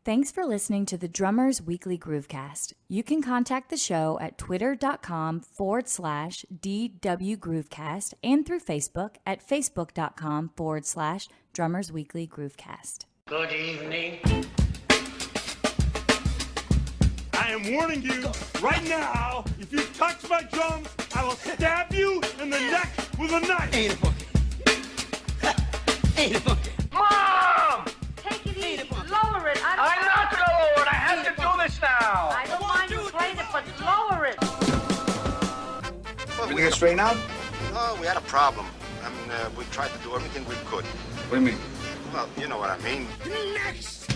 Thanks for listening to the Drummers Weekly Groovecast. You can contact the show at twitter.com/DW Groovecast and through Facebook at facebook.com/Drummers Weekly Groovecast. Good evening. I am warning you right now, if you touch my drums, I will stab you in the neck with a knife. Ain't a funky. Ain't a funky. Mom! Take it easy. Lower it. I'm not gonna lower it. I have to do this now. I don't mind you playing it, but lower it. Everything is straightened out? No, we had a problem. I mean, we tried to do everything we could. What do you mean? Well, you know what I mean. Next.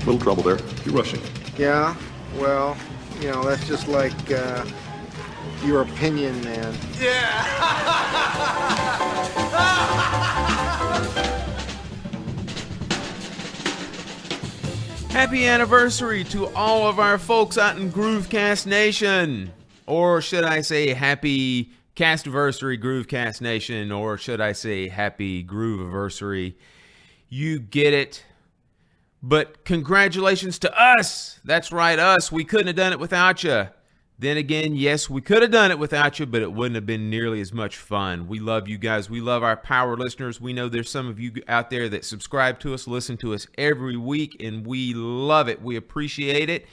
Little trouble there. You're rushing. Yeah, well, you know, that's just like your opinion, man. Yeah. Happy anniversary to all of our folks out in Groovecast Nation. Or should I say happy Castiversary Groovecast Nation, or should I say happy Grooveversary? You get it. But congratulations to us. That's right, us. We couldn't have done it without you. Then again, yes, we could have done it without you, but it wouldn't have been nearly as much fun. We love you guys. We love our power listeners. We know there's some of you out there that subscribe to us, listen to us every week, and we love it. We appreciate it.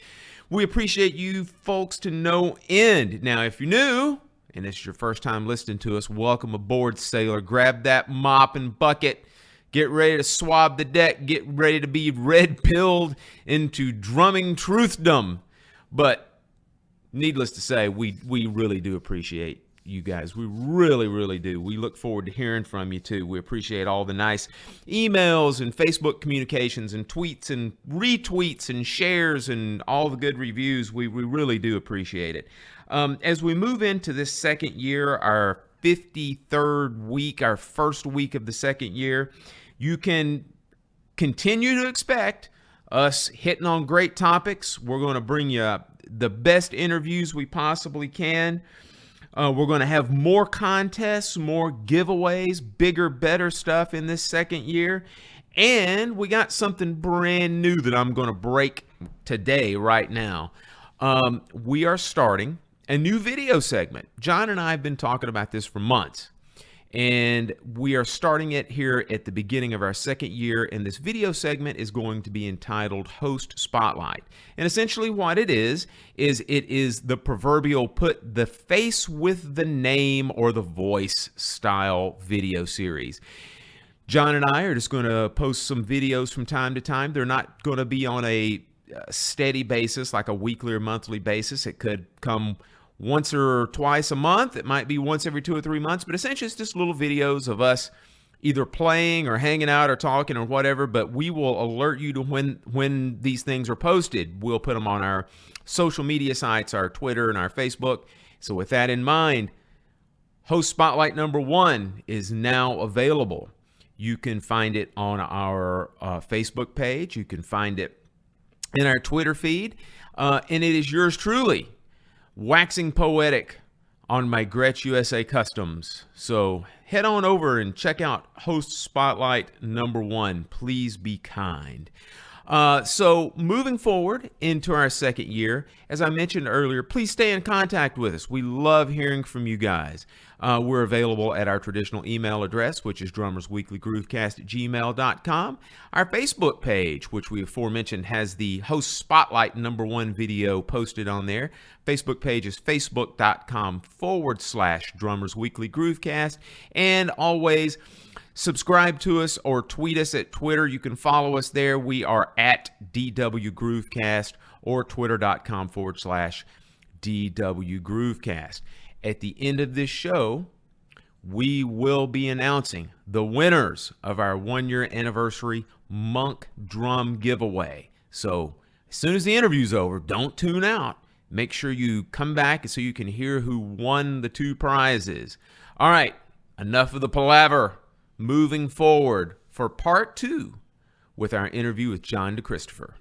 We appreciate you folks to no end. Now, if you're new and it's your first time listening to us, welcome aboard, sailor. Grab that mop and bucket. Get ready to swab the deck. Get ready to be red-pilled into drumming truthdom. But needless to say, we really do appreciate you guys. We really, really do. We look forward to hearing from you, too. We appreciate all the nice emails and Facebook communications and tweets and retweets and shares and all the good reviews. We really do appreciate it. As we move into this second year, our 53rd week, our first week of the second year, you can continue to expect us hitting on great topics. We're going to bring you the best interviews we possibly can. We're going to have more contests, more giveaways, bigger, better stuff in this second year. And we got something brand new that I'm going to break today, right now. We are starting a new video segment. John and I have been talking about this for months. And we are starting it here at the beginning of our second year, and this video segment is going to be entitled Host Spotlight. And essentially what it is the proverbial put the face with the name or the voice style video series. John and I are just going to post some videos from time to time. They're not going to be on a steady basis, like a weekly or monthly basis. It could come once or twice a month. It might be once every 2 or 3 months, but essentially it's just little videos of us either playing or hanging out or talking or whatever, but we will alert you to when these things are posted. We'll put them on our social media sites, our Twitter and our Facebook. So with that in mind, Host Spotlight number 1 is now available. You can find it on our Facebook page. You can find it in our Twitter feed, and it is yours truly, waxing poetic on my Gretsch USA Customs. So head on over and check out Host Spotlight number 1. Please be kind. So moving forward into our second year, as I mentioned earlier, please stay in contact with us. We love hearing from you guys. We're available at our traditional email address, which is drummersweeklygroovecast@gmail.com. Our Facebook page, which we aforementioned, has the Host Spotlight number 1 video posted on there. Facebook page is facebook.com/drummersweeklygroovecast. And always subscribe to us or tweet us at Twitter. You can follow us there. We are at DW Groovecast or twitter.com/DW Groovecast. At the end of this show, we will be announcing the winners of our 1-year anniversary Monk Drum giveaway. So as soon as the interview's over, don't tune out. Make sure you come back so you can hear who won the 2 prizes. All right, enough of the palaver. Moving forward for part 2 with our interview with John DeChristopher.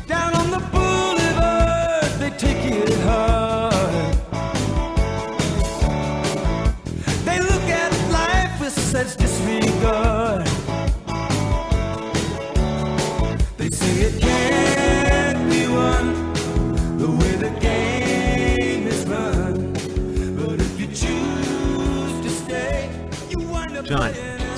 Down on the boulevard.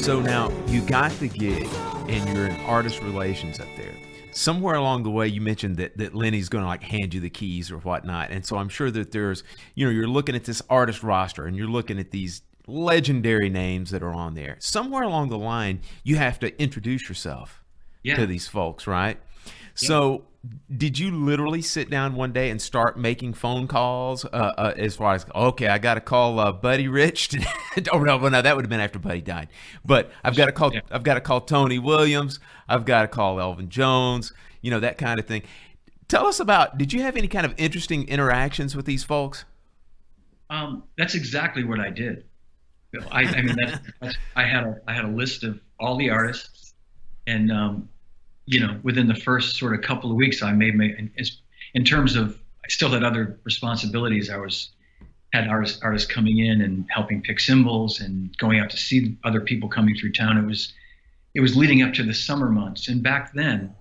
So now you got the gig and you're in artist relations up there. Somewhere along the way, you mentioned that Lennie's going to like hand you the keys or whatnot. And so I'm sure that there's, you're looking at this artist roster and you're looking at these legendary names that are on there. Somewhere along the line, you have to introduce yourself to these folks, right? Yeah. So did you literally sit down one day and start making phone calls as far as, okay, I got to call Buddy Rich? Oh, no, that would have been after Buddy died. But I've got to call Tony Williams. I've got to call Elvin Jones, that kind of thing. Tell us about, did you have any kind of interesting interactions with these folks? That's exactly what I did. I had a list of all the artists, and within the first sort of couple of weeks, I made in terms of, I still had other responsibilities. I had artists coming in and helping pick cymbals and going out to see other people coming through town. It was leading up to the summer months, and back then,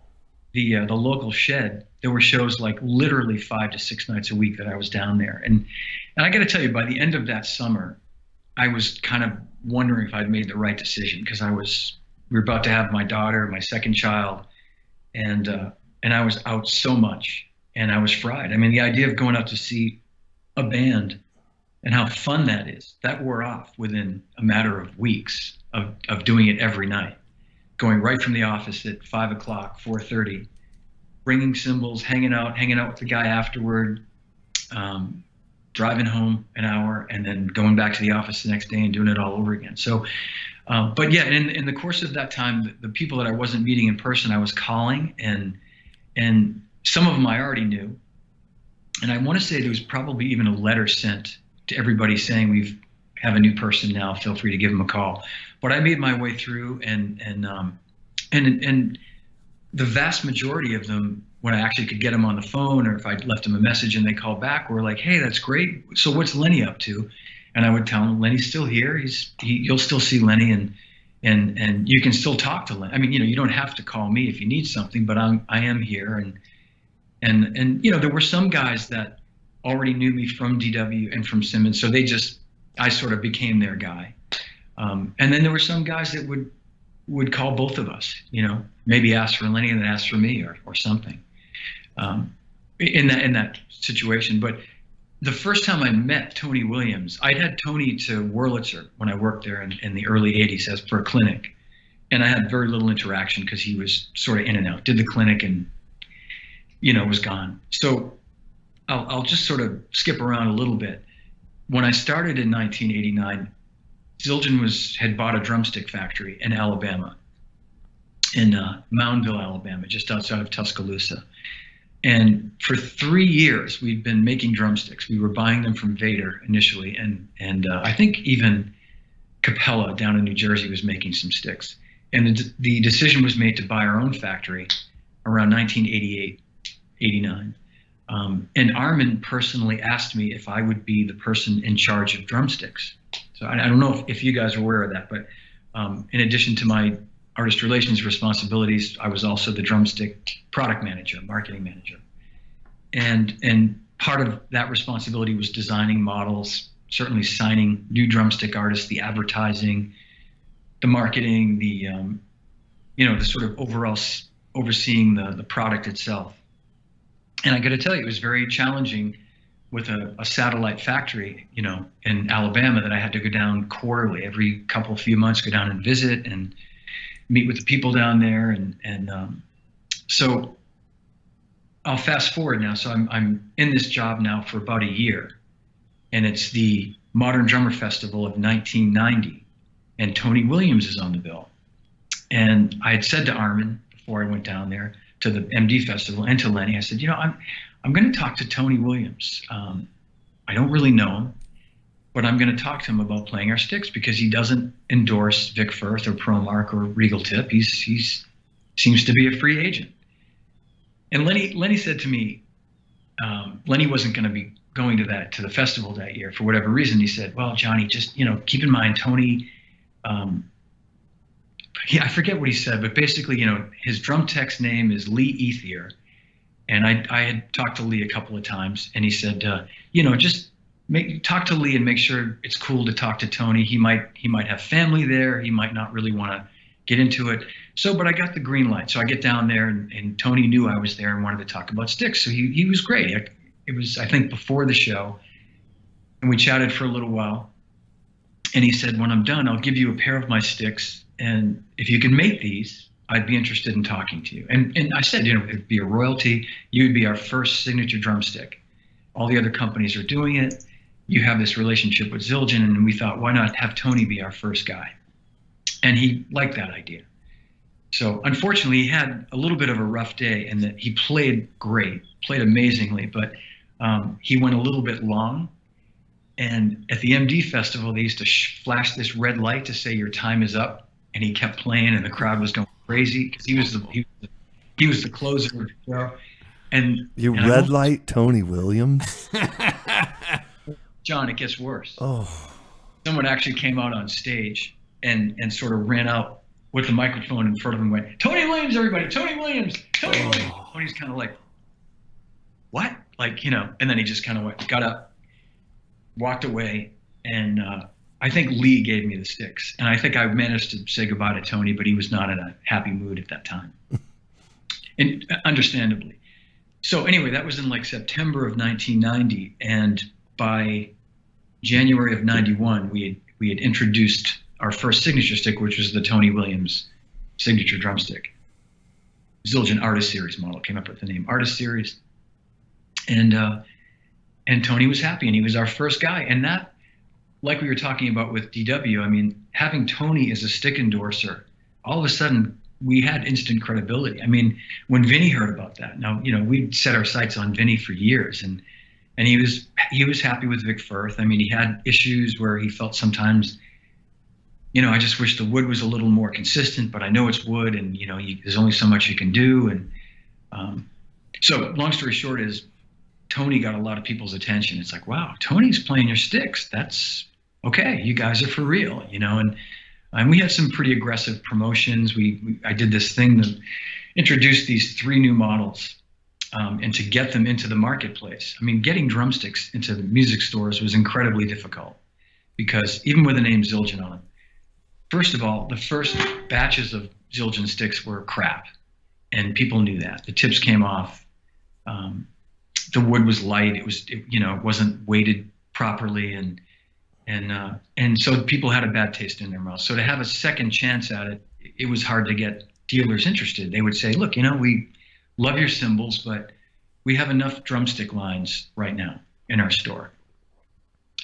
the local shed, there were shows like literally 5 to 6 nights a week that I was down there, and I got to tell you, by the end of that summer, I was kind of wondering if I'd made the right decision, because we were about to have my daughter, my second child, and I was out so much, and I was fried. I mean, the idea of going out to see a band and how fun that is, that wore off within a matter of weeks of doing it every night, going right from the office at 5 o'clock, 4:30, bringing cymbals, hanging out with the guy afterward, driving home an hour, and then going back to the office the next day and doing it all over again. So, but yeah, in the course of that time, the people that I wasn't meeting in person, I was calling, and some of them I already knew. And I want to say there was probably even a letter sent to everybody saying, we have a new person now, feel free to give them a call. But I made my way through, and the vast majority of them, when I actually could get them on the phone, or if I left them a message and they called back, were like, hey, that's great. So what's Lennie up to? And I would tell them, Lennie's still here. You'll still see Lennie, and you can still talk to Lennie. I mean, you don't have to call me if you need something, but I am here. And there were some guys that already knew me from DW and from Simmons, so I sort of became their guy. And then there were some guys that would call both of us, maybe ask for Lennie and then ask for me or something, in that situation. But the first time I met Tony Williams, I'd had Tony to Wurlitzer when I worked there in the early 80s as for a clinic. And I had very little interaction because he was sort of in and out, did the clinic and, was gone. So I'll just sort of skip around a little bit. When I started in 1989, Zildjian had bought a drumstick factory in Alabama, in Moundville, Alabama, just outside of Tuscaloosa. And for 3 years, we'd been making drumsticks. We were buying them from Vader initially, and I think even Capella down in New Jersey was making some sticks. And the decision was made to buy our own factory around 1988, 89. And Armin personally asked me if I would be the person in charge of drumsticks. So I don't know if you guys are aware of that, but in addition to my artist relations responsibilities, I was also the drumstick product manager, marketing manager. And part of that responsibility was designing models, certainly signing new drumstick artists, the advertising, the marketing, the sort of overall overseeing the product itself. And I got to tell you, it was very challenging with a satellite factory, in Alabama, that I had to go down quarterly, every few months, go down and visit and meet with the people down there. And so I'll fast forward now. So I'm in this job now for about a year, and it's the Modern Drummer Festival of 1990, and Tony Williams is on the bill. And I had said to Armin before I went down there to the MD Festival and to Lennie, I said, I'm going to talk to Tony Williams. I don't really know him, but I'm going to talk to him about playing our sticks, because he doesn't endorse Vic Firth or Promark or Regal Tip. He's seems to be a free agent. And Lennie said to me, Lennie wasn't going to be going to the festival that year for whatever reason. He said, well, Johnny, just keep in mind Tony. I forget what he said, but basically, his drum tech's name is Lee Ethier. And I had talked to Lee a couple of times, and he said, just talk to Lee and make sure it's cool to talk to Tony. He might have family there. He might not really want to get into it. But I got the green light. So I get down there, and Tony knew I was there and wanted to talk about sticks. So he was great. It was, I think, before the show, and we chatted for a little while. And he said, when I'm done, I'll give you a pair of my sticks, and if you can make these, I'd be interested in talking to you. And I said, it'd be a royalty. You would be our first signature drumstick. All the other companies are doing it. You have this relationship with Zildjian, and we thought, why not have Tony be our first guy? And he liked that idea. So unfortunately, he had a little bit of a rough day, and that he played great, played amazingly, but he went a little bit long. And at the MD Festival, they used to flash this red light to say your time is up, and he kept playing, and the crowd was going crazy because he was the closer of the show. And red light Tony Williams. John, it gets worse. Oh. Someone actually came out on stage and sort of ran out with the microphone in front of him and went, Tony Williams, everybody, Tony Williams, Tony Williams. Tony's kind of like, what? And then he just kind of got up, walked away, and I think Lee gave me the sticks. And I think I managed to say goodbye to Tony, but he was not in a happy mood at that time. And understandably. So anyway, that was in September of 1990, and by January of 91, we had introduced our first signature stick, which was the Tony Williams signature drumstick. Zildjian Artist Series model, came up with the name Artist Series. And Tony was happy, and he was our first guy. And that, like we were talking about with DW, I mean, having Tony as a stick endorser, all of a sudden we had instant credibility. I mean, when Vinny heard about that, now, we'd set our sights on Vinny for years, and he was happy with Vic Firth. I mean, he had issues where he felt sometimes, I just wish the wood was a little more consistent, but I know it's wood, and, there's only so much you can do. And so long story short is Tony got a lot of people's attention. It's like, wow, Tony's playing your sticks. That's okay. You guys are for real, and we had some pretty aggressive promotions. I did this thing to introduce these 3 new models. And to get them into the marketplace. I mean, getting drumsticks into the music stores was incredibly difficult because even with the name Zildjian on it, first of all, the first batches of Zildjian sticks were crap, and people knew that. The tips came off. The wood was light. It wasn't weighted properly, and so people had a bad taste in their mouth. So to have a second chance at it, it was hard to get dealers interested. They would say, look, we love your cymbals, but we have enough drumstick lines right now in our store.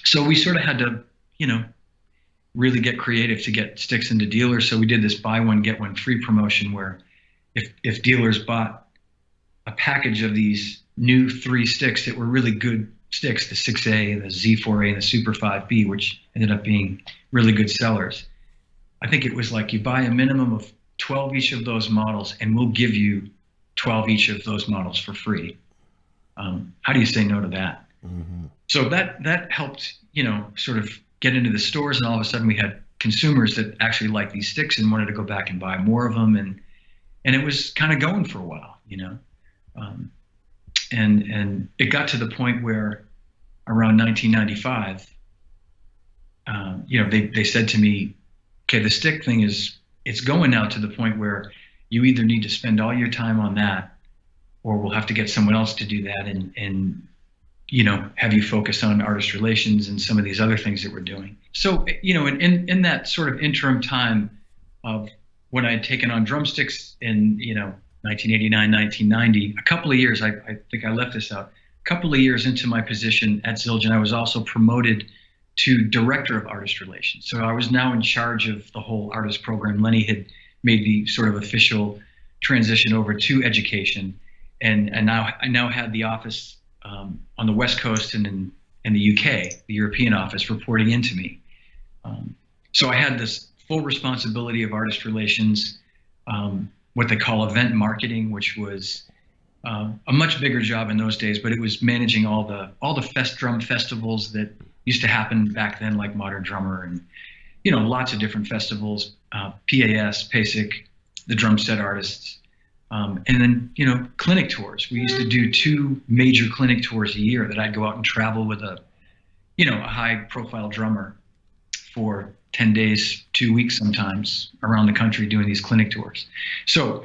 So we sort of had to, really get creative to get sticks into dealers. So we did this buy one, get one free promotion where if dealers bought a package of these new 3 sticks that were really good sticks, the 6A, the Z4A, and the Super 5B, which ended up being really good sellers. I think it was you buy a minimum of 12 each of those models, and we'll give you 12 each of those models for free. How do you say no to that? Mm-hmm. So that helped, sort of get into the stores, and all of a sudden we had consumers that actually liked these sticks and wanted to go back and buy more of them, and it was kind of going for a while, and it got to the point where around 1995, they said to me, okay, the stick thing it's going now to the point where you either need to spend all your time on that, or we'll have to get someone else to do that and have you focus on artist relations and some of these other things that we're doing. So, in that sort of interim time of when I had taken on drumsticks in, 1989, 1990, a couple of years, I think I left this out, a couple of years into my position at Zildjian, I was also promoted to director of artist relations. So I was now in charge of the whole artist program. Lennie had made the sort of official transition over to education, and I now had the office on the West Coast and in the UK, the European office, reporting into me. So I had this full responsibility of artist relations, what they call event marketing, which was a much bigger job in those days, but it was managing all the drum festivals that used to happen back then, like Modern Drummer and lots of different festivals, PAS, PASIC, the drum set artists, and then clinic tours. We used to do 2 major clinic tours a year that I'd go out and travel with a a high profile drummer for 10 days, 2 weeks sometimes around the country doing these clinic tours. So,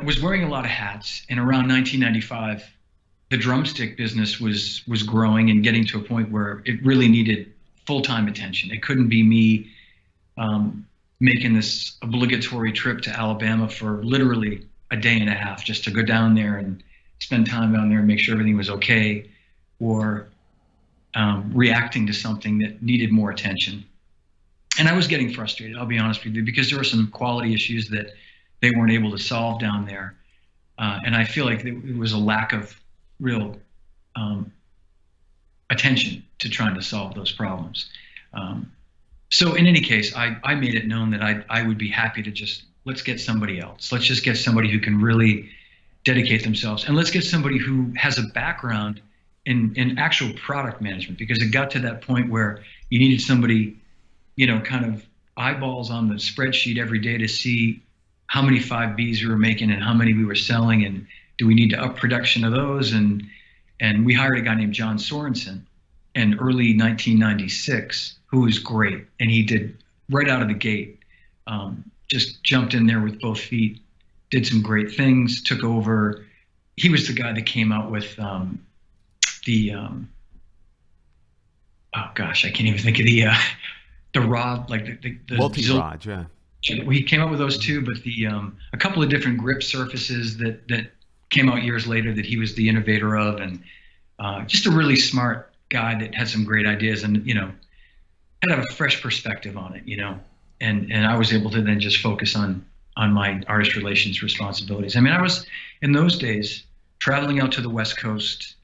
was wearing a lot of hats. And around 1995, the drumstick business was growing and getting to a point where it really needed full-time attention. It couldn't be me making this obligatory trip to Alabama for literally a day and a half just to go down there and spend time down there and make sure everything was okay, or reacting to something that needed more attention. And I was getting frustrated, I'll be honest with you, because there were some quality issues that they weren't able to solve down there. And I feel like it was a lack of real attention to trying to solve those problems. So in any case, I made it known that I would be happy to let's get somebody else. Let's just get somebody who can really dedicate themselves. And let's get somebody who has a background in actual product management, because it got to that point where you needed somebody, kind of eyeballs on the spreadsheet every day to see how many 5Bs we were making and how many we were selling, and do we need to up production of those? And we hired a guy named John Sorensen in early 1996, who was great. And he did right out of the gate, just jumped in there with both feet, did some great things, took over. He was the guy that came out with oh gosh, I can't even think of the rod, like the multi-rod, yeah. He came up with those two, but a couple of different grip surfaces that came out years later that he was the innovator of, and just a really smart guy that had some great ideas and had a fresh perspective on it, and I was able to then just focus on my artist relations responsibilities. I mean, I was in those days traveling out to the West Coast.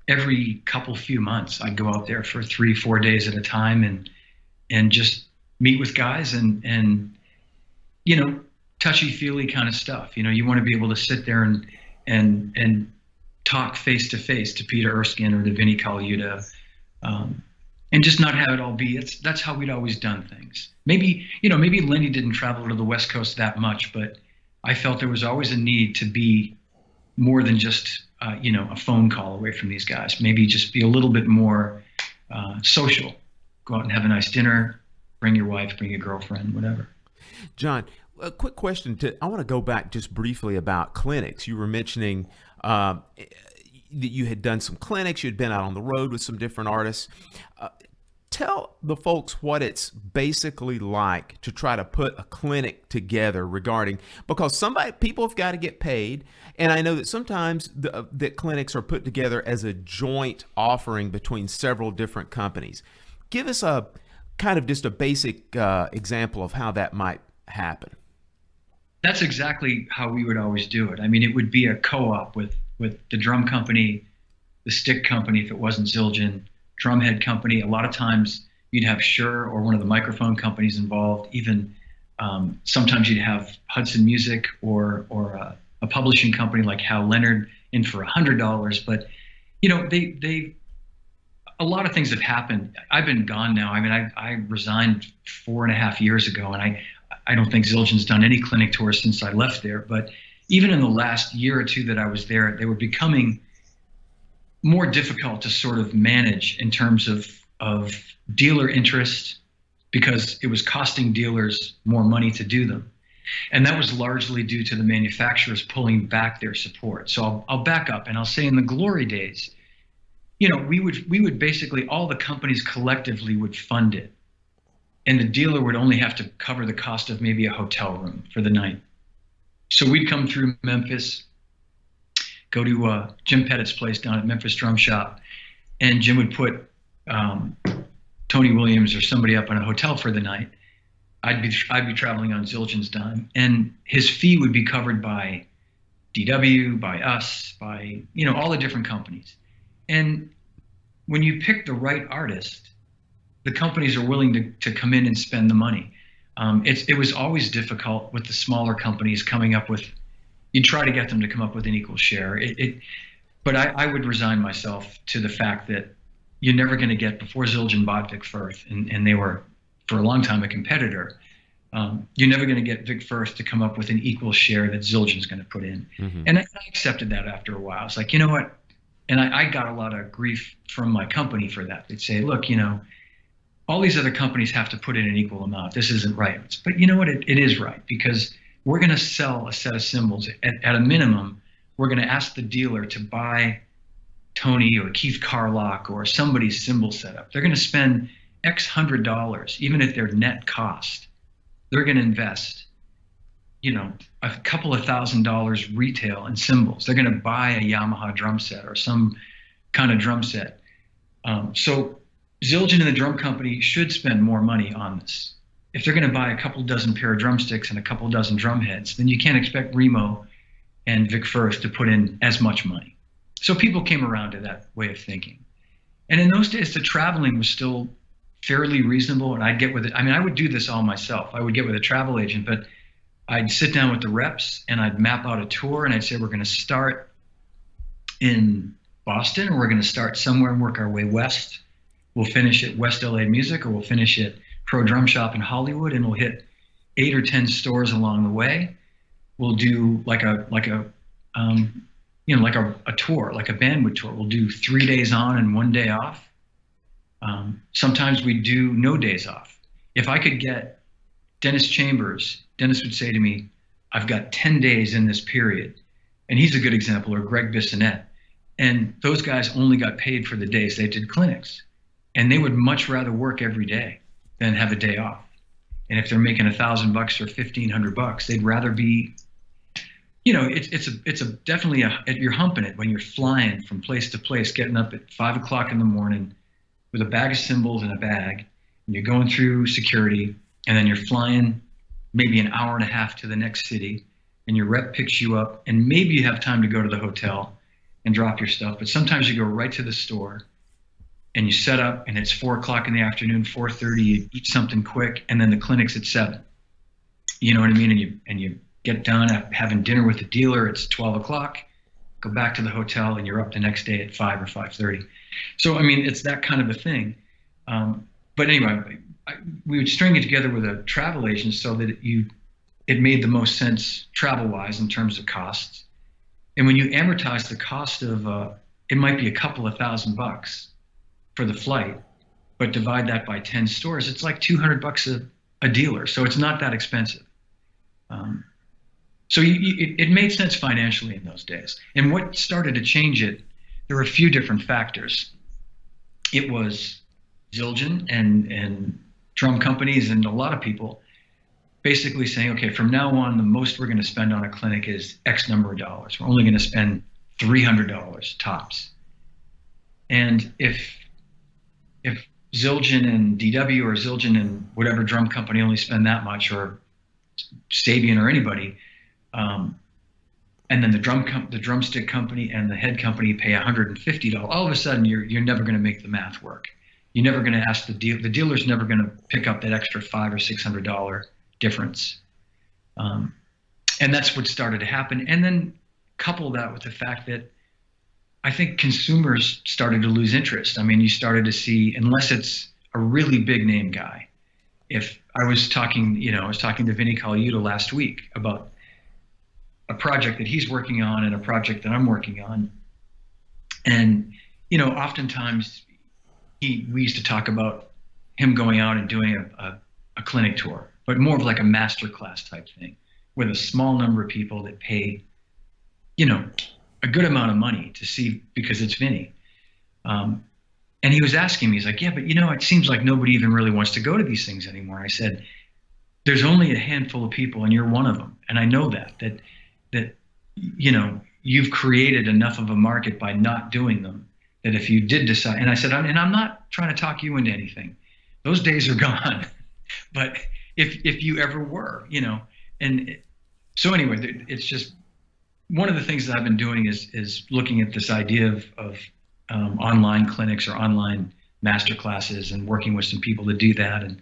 Every few months, I'd go out there for 3-4 days at a time and just meet with guys and touchy-feely kind of stuff. You want to be able to sit there and talk face to face to Peter Erskine or to Vinnie Colaiuta, and just not have it all be. That's how we'd always done things. Maybe Lennie didn't travel to the West Coast that much, but I felt there was always a need to be more than just a phone call away from these guys. Maybe just be a little bit more social. Go out and have a nice dinner. Bring your wife, bring your girlfriend, whatever. John, a quick question. I want to go back just briefly about clinics. You were mentioning that you had done some clinics. You'd been out on the road with some different artists. Tell the folks what it's basically like to try to put a clinic together because people have got to get paid. And I know that sometimes that clinics are put together as a joint offering between several different companies. Give us a kind of just a basic example of how that might happen. That's exactly how we would always do it. I mean, it would be a co-op with the drum company, the stick company, if it wasn't Zildjian, drumhead company. A lot of times you'd have Shure or one of the microphone companies involved. Even sometimes you'd have Hudson Music or a publishing company like Hal Leonard in for $100. But a lot of things have happened. I've been gone now. I mean, I resigned 4.5 years ago, and I don't think Zildjian's done any clinic tours since I left there. But even in the last year or two that I was there, they were becoming more difficult to sort of manage in terms of dealer interest, because it was costing dealers more money to do them. And that was largely due to the manufacturers pulling back their support. So I'll back up and I'll say in the glory days, we would basically, all the companies collectively would fund it. And the dealer would only have to cover the cost of maybe a hotel room for the night. So we'd come through Memphis, go to Jim Pettit's place down at Memphis Drum Shop, and Jim would put Tony Williams or somebody up in a hotel for the night. I'd be traveling on Zildjian's dime, and his fee would be covered by DW, by us, by all the different companies. And when you pick the right artist, the companies are willing to come in and spend the money. It was always difficult with the smaller companies coming up with. You try to get them to come up with an equal share. But I would resign myself to the fact that you're never going to get, before Zildjian bought Vic Firth, and they were for a long time a competitor, you're never going to get Vic Firth to come up with an equal share that Zildjian's going to put in. Mm-hmm. And I accepted that after a while. It's like, you know what? and I got a lot of grief from my company for that. They'd say, look, all these other companies have to put in an equal amount. This isn't right. But you know what? It is right, because we're going to sell a set of cymbals. At a minimum, we're going to ask the dealer to buy Tony or Keith Carlock or somebody's cymbal setup. They're going to spend X $100, even at their net cost. They're going to invest, a couple of $1,000s retail in cymbals. They're going to buy a Yamaha drum set or some kind of drum set. So Zildjian and the drum company should spend more money on this. If they're going to buy a couple dozen pair of drumsticks and a couple dozen drum heads, then you can't expect Remo and Vic Firth to put in as much money. So people came around to that way of thinking. And in those days, the traveling was still fairly reasonable, and I'd get with it. I mean, I would do this all myself. I would get with a travel agent, but I'd sit down with the reps and I'd map out a tour, and I'd say, we're going to start in Boston, or we're going to start somewhere and work our way west. We'll finish at West LA Music, or we'll finish at Pro Drum Shop in Hollywood, and we'll hit 8 or 10 stores along the way. We'll do like a tour, like a band would tour. We'll do 3 days on and 1 day off. Sometimes we do no days off. If I could get Dennis Chambers, Dennis would say to me, I've got 10 days in this period. And he's a good example, or Greg Bissonette. And those guys only got paid for the days they did clinics. And they would much rather work every day than have a day off. And if they're making $1,000 or $1,500, they'd rather be, it's definitely you're humping it when you're flying from place to place, getting up at 5 o'clock in the morning with a bag of cymbals and a bag, and you're going through security, and then you're flying maybe an hour and a half to the next city, and your rep picks you up, and maybe you have time to go to the hotel and drop your stuff. But sometimes you go right to the store and you set up, and it's 4 o'clock in the afternoon, 4:30, you eat something quick, and then the clinic's at 7. You know what I mean? And you get done having dinner with the dealer, it's 12 o'clock, go back to the hotel, and you're up the next day at 5 or 5:30. So, I mean, it's that kind of a thing. But anyway, we would string it together with a travel agent so that it made the most sense travel-wise in terms of costs. And when you amortize the cost of, it might be a couple of $1,000 for the flight, but divide that by 10 stores, it's like $200 a dealer. So it's not that expensive. So it made sense financially in those days. And what started to change it, there were a few different factors. It was Zildjian and drum companies and a lot of people basically saying, okay, from now on, the most we're going to spend on a clinic is X number of dollars. We're only going to spend $300 tops. And if Zildjian and DW or Zildjian and whatever drum company only spend that much, or Sabian or anybody, and then the drumstick company and the head company pay $150, all of a sudden you're never going to make the math work. You're never going to ask the dealer's never going to pick up that extra $500 or $600 difference. And that's what started to happen. And then couple that with the fact that I think consumers started to lose interest. I mean, you started to see, unless it's a really big name guy. If I was talking to Vinny Colaiuta last week about a project that he's working on and a project that I'm working on. And, oftentimes we used to talk about him going out and doing a clinic tour, but more of like a masterclass type thing with a small number of people that pay, a good amount of money to see, because it's Vinny. And he was asking me, he's like, yeah, but it seems like nobody even really wants to go to these things anymore. I said, there's only a handful of people and you're one of them. And I know that you've created enough of a market by not doing them, that if you did decide, and I said, and I'm not trying to talk you into anything. Those days are gone. But if you ever were, so anyway, it's just one of the things that I've been doing is looking at this idea of online clinics or online master classes, and working with some people to do that and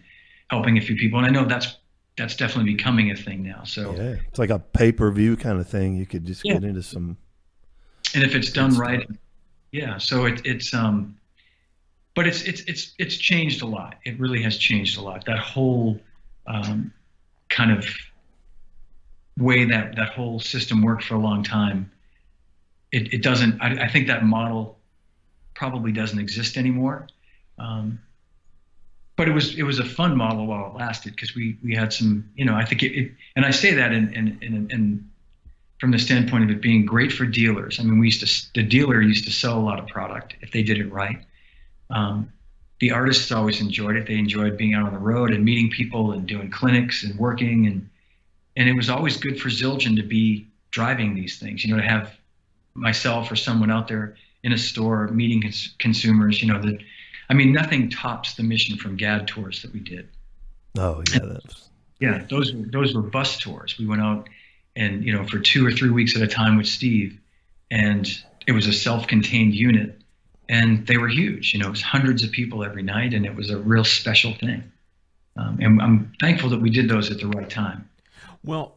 helping a few people. And I know that's definitely becoming a thing now. So yeah, it's like a pay-per-view kind of thing. You could just get into some. And if it's done right, yeah. So but it's changed a lot. It really has changed a lot. That whole kind of way that whole system worked for a long time it doesn't. I think that model probably doesn't exist anymore. But it was a fun model while it lasted, because we had some, I think it and I say that in from the standpoint of it being great for dealers. I mean, the dealer used to sell a lot of product if they did it right. The artists always enjoyed it. They enjoyed being out on the road and meeting people and doing clinics and working, and it was always good for Zildjian to be driving these things, to have myself or someone out there in a store meeting consumers, nothing tops the Mission from GAD tours that we did. Oh yeah, those were bus tours. We went out and, for 2 or 3 weeks at a time with Steve, and it was a self-contained unit, and they were huge. It was hundreds of people every night, and it was a real special thing. And I'm thankful that we did those at the right time. Well,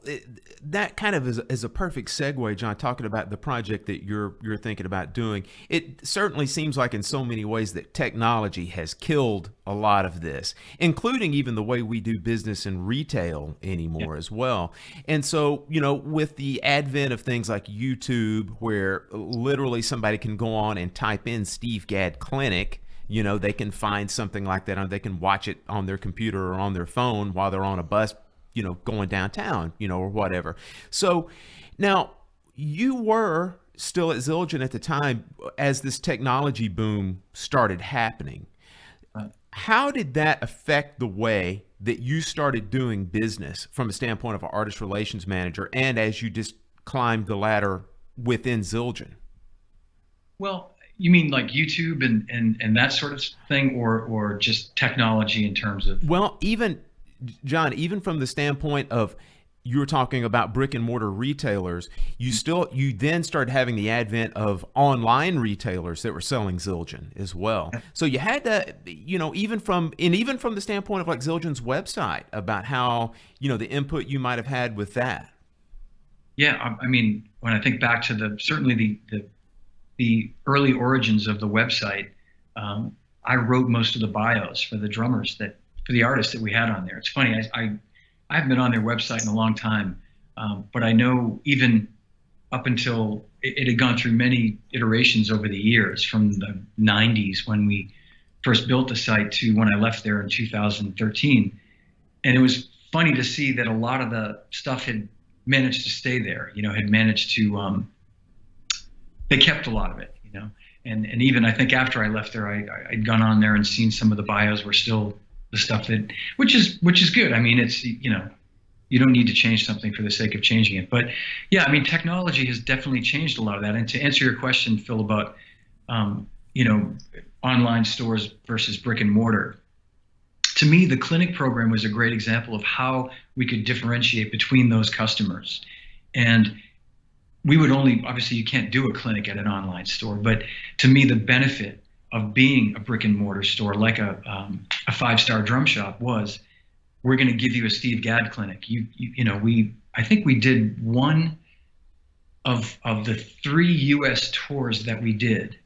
that kind of is a perfect segue, John, talking about the project that you're thinking about doing. It certainly seems like in so many ways that technology has killed a lot of this, including even the way we do business and retail anymore as well. And so, with the advent of things like YouTube, where literally somebody can go on and type in Steve Gadd Clinic, they can find something like that, and they can watch it on their computer or on their phone while they're on a bus, going downtown, or whatever. So now you were still at Zildjian at the time as this technology boom started happening. How did that affect the way that you started doing business from a standpoint of an artist relations manager, and as you just climbed the ladder within Zildjian? Well, you mean like YouTube and that sort of thing, or just technology in terms of? Well, John, even from the standpoint of, you were talking about brick and mortar retailers, you then started having the advent of online retailers that were selling Zildjian as well. So you had to, even from the standpoint of like Zildjian's website, about how, the input you might have had with that. Yeah, I mean, when I think back to certainly the early origins of the website, I wrote most of the bios for the drummers for the artists that we had on there. It's funny, I haven't been on their website in a long time, but I know even up until it had gone through many iterations over the years, from the 90s when we first built the site to when I left there in 2013. And it was funny to see that a lot of the stuff had managed to stay there, had managed to, they kept a lot of it, and even I think after I left there, I'd gone on there and seen some of the bios were still the stuff which is good. I mean, it's, you don't need to change something for the sake of changing it. But yeah, I mean, technology has definitely changed a lot of that. And to answer your question, Phil, about, online stores versus brick and mortar, to me, the clinic program was a great example of how we could differentiate between those customers. And we would obviously you can't do a clinic at an online store, but to me, the benefit of being a brick and mortar store like a 5-star drum shop was, we're going to give you a Steve Gadd clinic. I think we did one of the 3 U.S. tours that we did.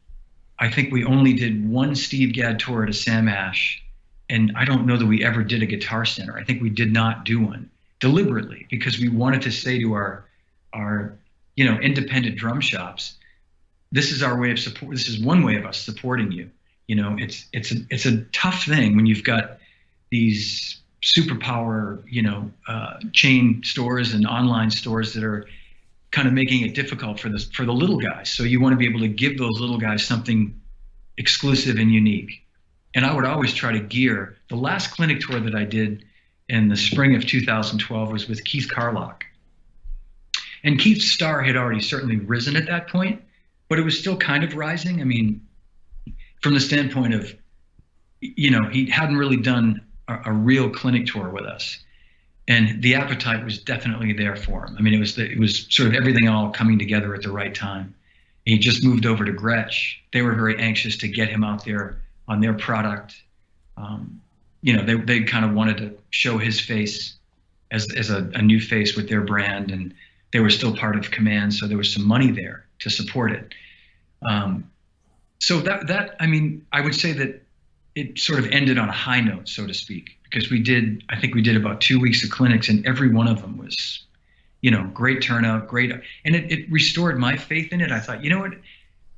I think we only did one Steve Gadd tour at a Sam Ash, and I don't know that we ever did a Guitar Center. I think we did not do one deliberately, because we wanted to say to our independent drum shops, this is our way of support. This is one way of us supporting you. It's a tough thing when you've got these superpower, chain stores and online stores that are kind of making it difficult for the little guys. So you want to be able to give those little guys something exclusive and unique. And I would always try to gear. The last clinic tour that I did in the spring of 2012 was with Keith Carlock. And Keith's star had already certainly risen at that point, but it was still kind of rising. I mean, from the standpoint of, he hadn't really done a real clinic tour with us, and the appetite was definitely there for him. I mean, it was sort of everything all coming together at the right time. He just moved over to Gretsch. They were very anxious to get him out there on their product. They kind of wanted to show his face as a new face with their brand, and they were still part of Command, so there was some money there to support it. So I mean, I would say that it sort of ended on a high note, so to speak, because I think we did about 2 weeks of clinics, and every one of them was, great turnout, great, and it restored my faith in it. I thought, you know what,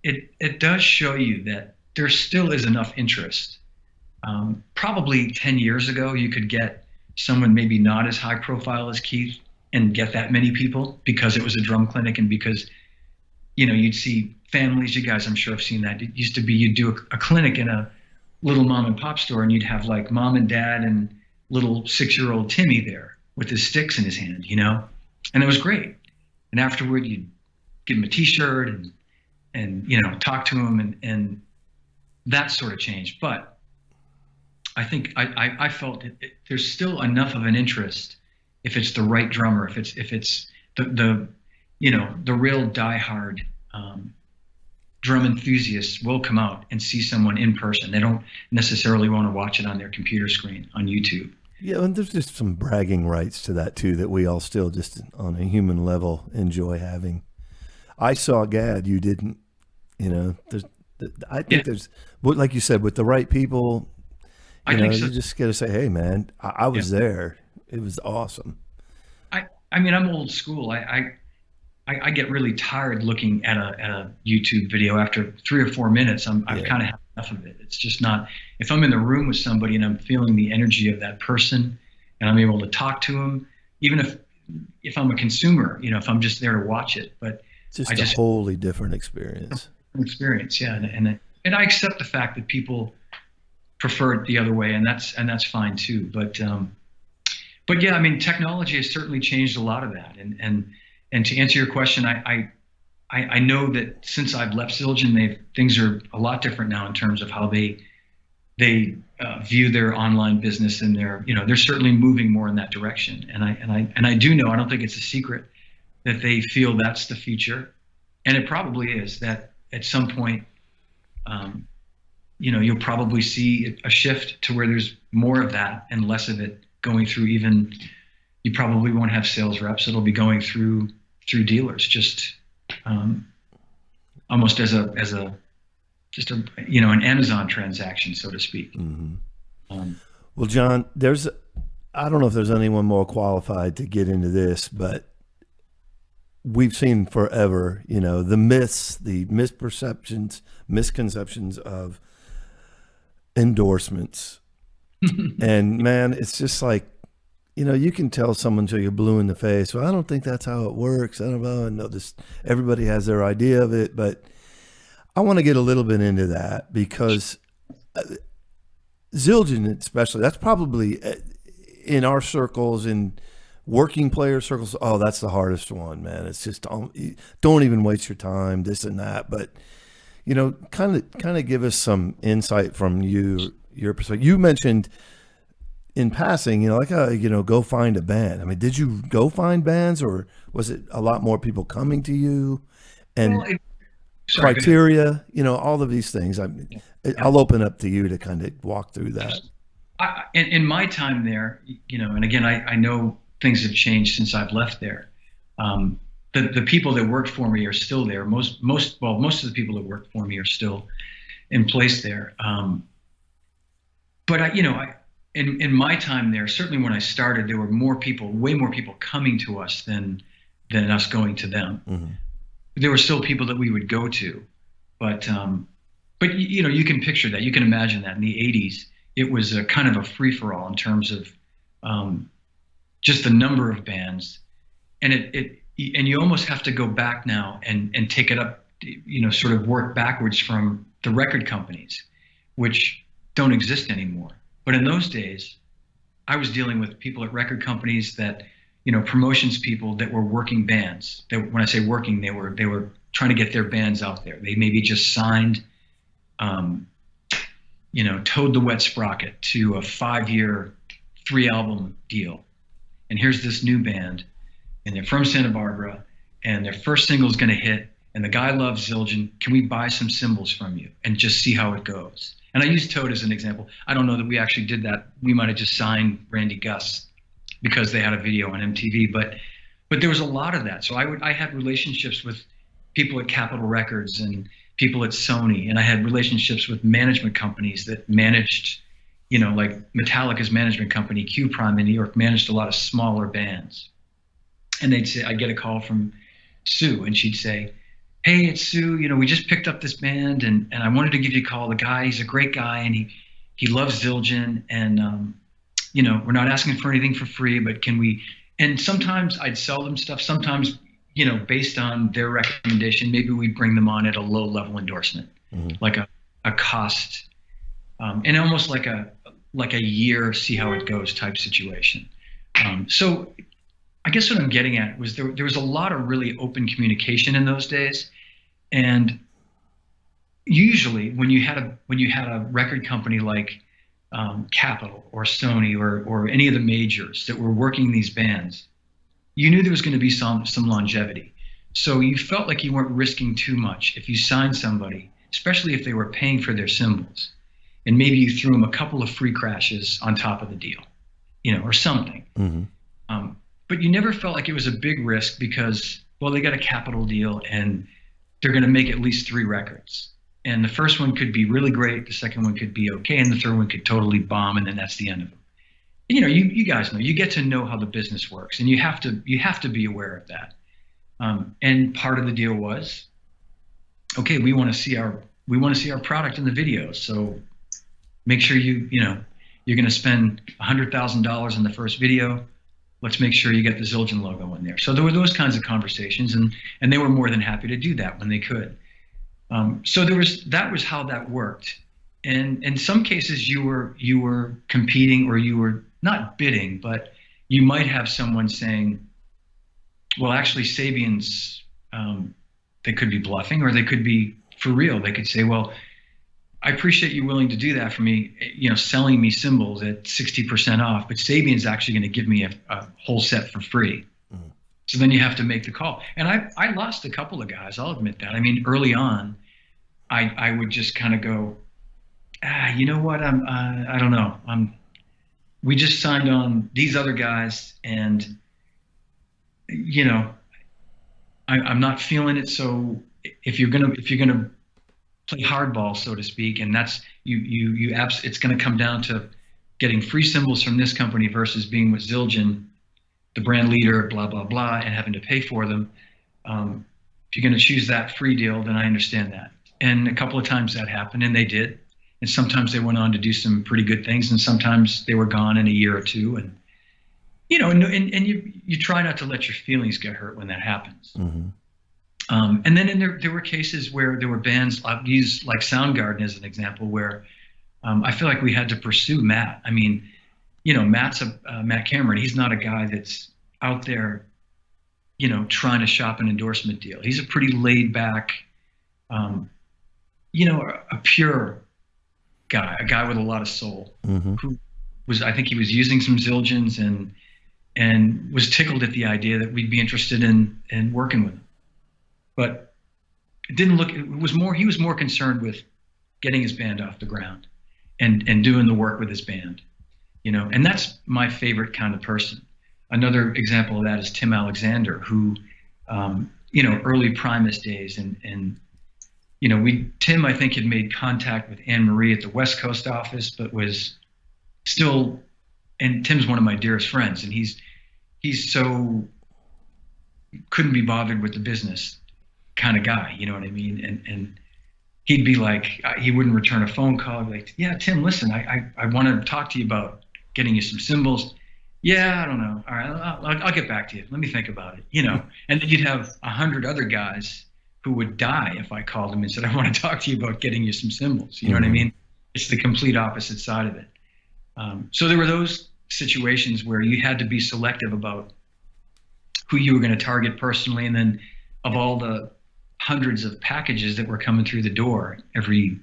it does show you that there still is enough interest. Probably 10 years ago, you could get someone maybe not as high profile as Keith and get that many people because it was a drum clinic and because, you'd see families, you guys I'm sure have seen that. It used to be you'd do a clinic in a little mom and pop store and you'd have like mom and dad and little 6-year-old Timmy there with his sticks in his hand, and it was great. And afterward, you'd give him a T-shirt and talk to him and that sort of changed. But I think I felt there's still enough of an interest if it's the right drummer, if it's the real diehard drum enthusiasts will come out and see someone in person. They don't necessarily want to watch it on their computer screen on YouTube. Yeah, and there's just some bragging rights to that too that we all still just on a human level enjoy having. I saw Gad, you didn't. I think there's, like you said, with the right people, I think so. You just got to say, hey man, I was there. It was awesome. I mean, I'm old school. I get really tired looking at a YouTube video after 3 or 4 minutes. I've kind of had enough of it. It's just not, if I'm in the room with somebody and I'm feeling the energy of that person and I'm able to talk to them, even if I'm a consumer, if I'm just there to watch it, but just a wholly different experience. Yeah. And I accept the fact that people prefer it the other way, and that's fine too. But yeah, I mean, technology has certainly changed a lot of that. And to answer your question, I know that since I've left Zildjian, things are a lot different now in terms of how they view their online business, and they're certainly moving more in that direction. And I do know, I don't think it's a secret, that they feel that's the future, and it probably is. That at some point, you'll probably see a shift to where there's more of that and less of it going through. Even you probably won't have sales reps; it'll be going through dealers, just almost as an Amazon transaction, so to speak. Mm-hmm. Well, John, I don't know if there's anyone more qualified to get into this, but we've seen forever, the myths, the misperceptions, misconceptions of endorsements. And man, it's just like, you can tell someone till you're blue in the face. Well, I don't think that's how it works. I don't know. I know this. Everybody has their idea of it, but I want to get a little bit into that because Zildjian, especially, that's probably in our circles, in working player circles. Oh, that's the hardest one, man. It's just don't even waste your time, this and that. But kind of give us some insight from your perspective. You mentioned in passing, go find a band. I mean, did you go find bands, or was it a lot more people coming to you? And criteria, all of these things. I'll open up to you to kind of walk through that. In my time there, and again, I know things have changed since I've left there. The people that worked for me are still there. Most of the people that worked for me are still in place there. But in my time there, certainly when I started, there were way more people coming to us than us going to them. Mm-hmm. There were still people that we would go to, but you can picture that. You can imagine that in the 80s, it was a kind of a free for all in terms of just the number of bands, and and you almost have to go back now and take it up, sort of work backwards from the record companies, which don't exist anymore. But in those days, I was dealing with people at record companies that, promotions people that were working bands. When I say working, they were trying to get their bands out there. They maybe just signed, Toad the Wet Sprocket to a 5-year, 3-album deal. And here's this new band, and they're from Santa Barbara, and their first single is going to hit, and the guy loves Zildjian. Can we buy some cymbals from you and just see how it goes? And I use Toad as an example. I don't know that we actually did that. We might have just signed Randy Gus because they had a video on MTV, but there was a lot of that. So I had relationships with people at Capitol Records and people at Sony, and I had relationships with management companies that managed, like Metallica's management company, Q Prime in New York, managed a lot of smaller bands. and I'd get a call from Sue, and she'd say, "Hey, it's Sue. We just picked up this band, and I wanted to give you a call. The guy, he's a great guy, and he loves Zildjian, and we're not asking for anything for free, but can we?" And sometimes I'd sell them stuff. Sometimes, based on their recommendation, maybe we'd bring them on at a low level endorsement, like a cost, and almost like a year, see how it goes type situation. So I guess what I'm getting at was there was a lot of really open communication in those days, and usually when you had a record company like Capitol or Sony or any of the majors that were working these bands, you knew there was going to be some longevity. So you felt like you weren't risking too much if you signed somebody, especially if they were paying for their cymbals, and maybe you threw them a couple of free crashes on top of the deal, or something. But you never felt like it was a big risk because, well, they got a Capitol deal and they're going to make at least 3 records. And the first one could be really great, the second one could be okay, and the third one could totally bomb, and then that's the end of them. You guys know, you get to know how the business works, and you have to be aware of that. And part of the deal was, okay, we want to see our product in the videos, so make sure you're going to spend $100,000 in the first video. Let's make sure you get the Zildjian logo in there. So there were those kinds of conversations, and they were more than happy to do that when they could. So that was how that worked. And in some cases you were competing, or you were not bidding, but you might have someone saying, well, actually Sabian's, they could be bluffing, or they could be for real. They could say, well, I appreciate you willing to do that for me, selling me cymbals at 60% off, but Sabian's actually going to give me a whole set for free. So then you have to make the call. And I lost a couple of guys, I'll admit that. I mean, early on, I would just kind of go, you know what, I don't know. We just signed on these other guys, and I'm not feeling it. So if you're gonna play hardball, so to speak, and that's it's going to come down to getting free cymbals from this company versus being with Zildjian, the brand leader, blah blah blah, and having to pay for them. If you're going to choose that free deal, then I understand that. And a couple of times that happened, and they did. And sometimes they went on to do some pretty good things, and sometimes they were gone in a year or two. And and you try not to let your feelings get hurt when that happens. And then there were cases where there were bands, I'll use like Soundgarden as an example, where I feel like we had to pursue Matt. I mean, Matt Cameron, he's not a guy that's out there, trying to shop an endorsement deal. He's a pretty laid back, a pure guy, a guy with a lot of soul, who I think he was using some Zildjians and was tickled at the idea that we'd be interested in working with him. But he was more concerned with getting his band off the ground and doing the work with his band, and that's my favorite kind of person. Another example of that is Tim Alexander, who, early Primus days, and Tim, I think, had made contact with Anne Marie at the West Coast office, but was still, and Tim's one of my dearest friends, and he's so couldn't be bothered with the business kind of guy, you know what I mean? And he'd be like, he wouldn't return a phone call. He'd be like, yeah, Tim, listen, I want to talk to you about getting you some cymbals. Yeah, I don't know. All right, I'll get back to you. Let me think about it, And then you'd have 100 other guys who would die if I called them and said, I want to talk to you about getting you some cymbals. You know what I mean? It's the complete opposite side of it. So there were those situations where you had to be selective about who you were going to target personally, and then of all the hundreds of packages that were coming through the door every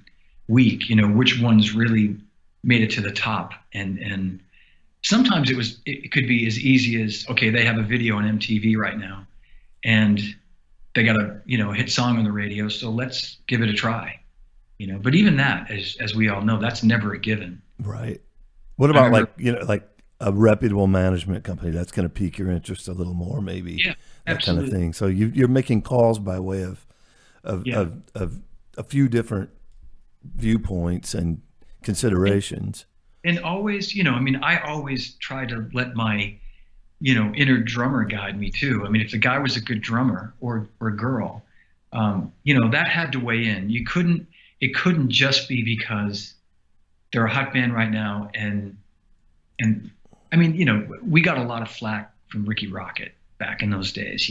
week, which ones really made it to the top. And sometimes it could be as easy as, okay, they have a video on MTV right now, and they got a hit song on the radio, so let's give it a try. But even that, as we all know, that's never a given. Right. What about like a reputable management company that's going to pique your interest a little more, maybe? Yeah, that absolutely. kind of thing. So you're making calls by way of a few different viewpoints and considerations. And always, I always try to let my inner drummer guide me too. I mean, if the guy was a good drummer or girl, that had to weigh in. It couldn't just be because they're a hot band right now. And I mean, we got a lot of flack from Ricky Rocket back in those days,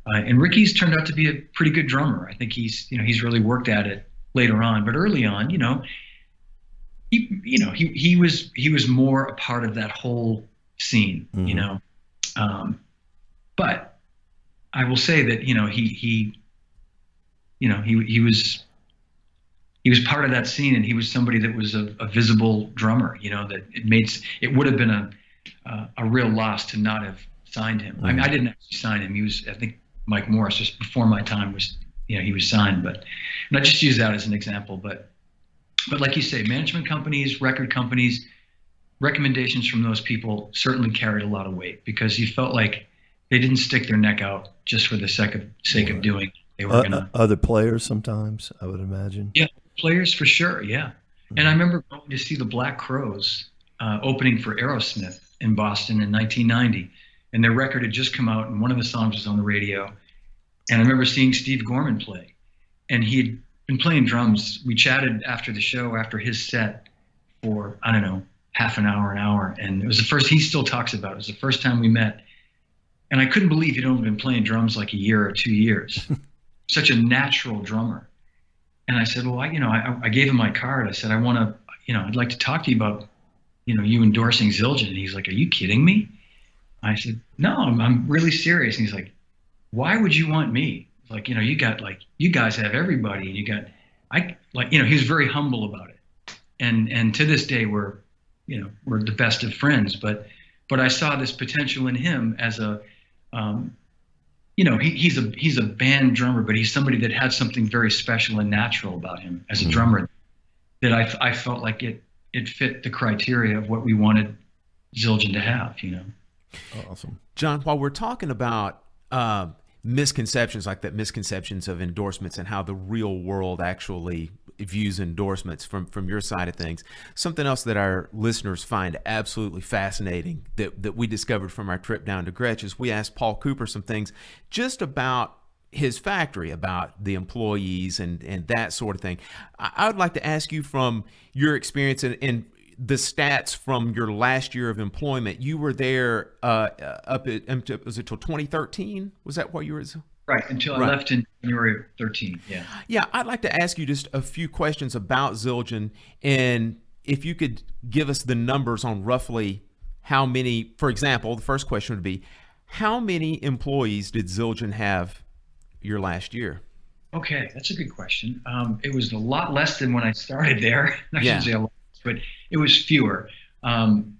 and Ricky's turned out to be a pretty good drummer. I think he's really worked at it later on, but early on, he was more a part of that whole scene, but I will say that, he was part of that scene, and he was somebody that was a visible drummer, that it would have been a real loss to not have signed him. I mean, I didn't actually sign him. He was, I think, Mike Morris, just before my time was, he was signed, and I just use that as an example. But like you say, management companies, record companies, recommendations from those people certainly carried a lot of weight, because you felt like they didn't stick their neck out just for the sake of doing it. They were other players sometimes, I would imagine. Yeah, players for sure. Yeah. And I remember going to see the Black Crowes opening for Aerosmith in Boston in 1990, and their record had just come out, and one of the songs was on the radio. And I remember seeing Steve Gorman play, and he had been playing drums. We chatted after the show, after his set, for, I don't know, half an hour. And it was the first, he still talks about it. It was the first time we met. And I couldn't believe he'd only been playing drums like a year or 2 years. Such a natural drummer. And I said, well, I gave him my card. I said, I want to, I'd like to talk to you about, you endorsing Zildjian. And he's like, are you kidding me? I said, no, I'm really serious. And he's like, why would you want me? Like, you guys have everybody, and he was very humble about it. And to this day, we're the best of friends, but I saw this potential in him as a, he's a band drummer, but he's somebody that had something very special and natural about him as a drummer, that I felt like it fit the criteria of what we wanted Zildjian to have, Awesome. John, while we're talking about misconceptions, like that misconceptions of endorsements and how the real world actually views endorsements from your side of things, something else that our listeners find absolutely fascinating that we discovered from our trip down to Gretsch is we asked Paul Cooper some things just about his factory, about the employees and that sort of thing. I would like to ask you, from your experience and the stats from your last year of employment. You were there was it till 2013? Was that what you were? Right, until I left in January of 13, yeah. Yeah, I'd like to ask you just a few questions about Zildjian, and if you could give us the numbers on roughly how many, for example, the first question would be, how many employees did Zildjian have your last year? Okay, that's a good question. It was a lot less than when I started there. I shouldn't say a lot, but it was fewer. And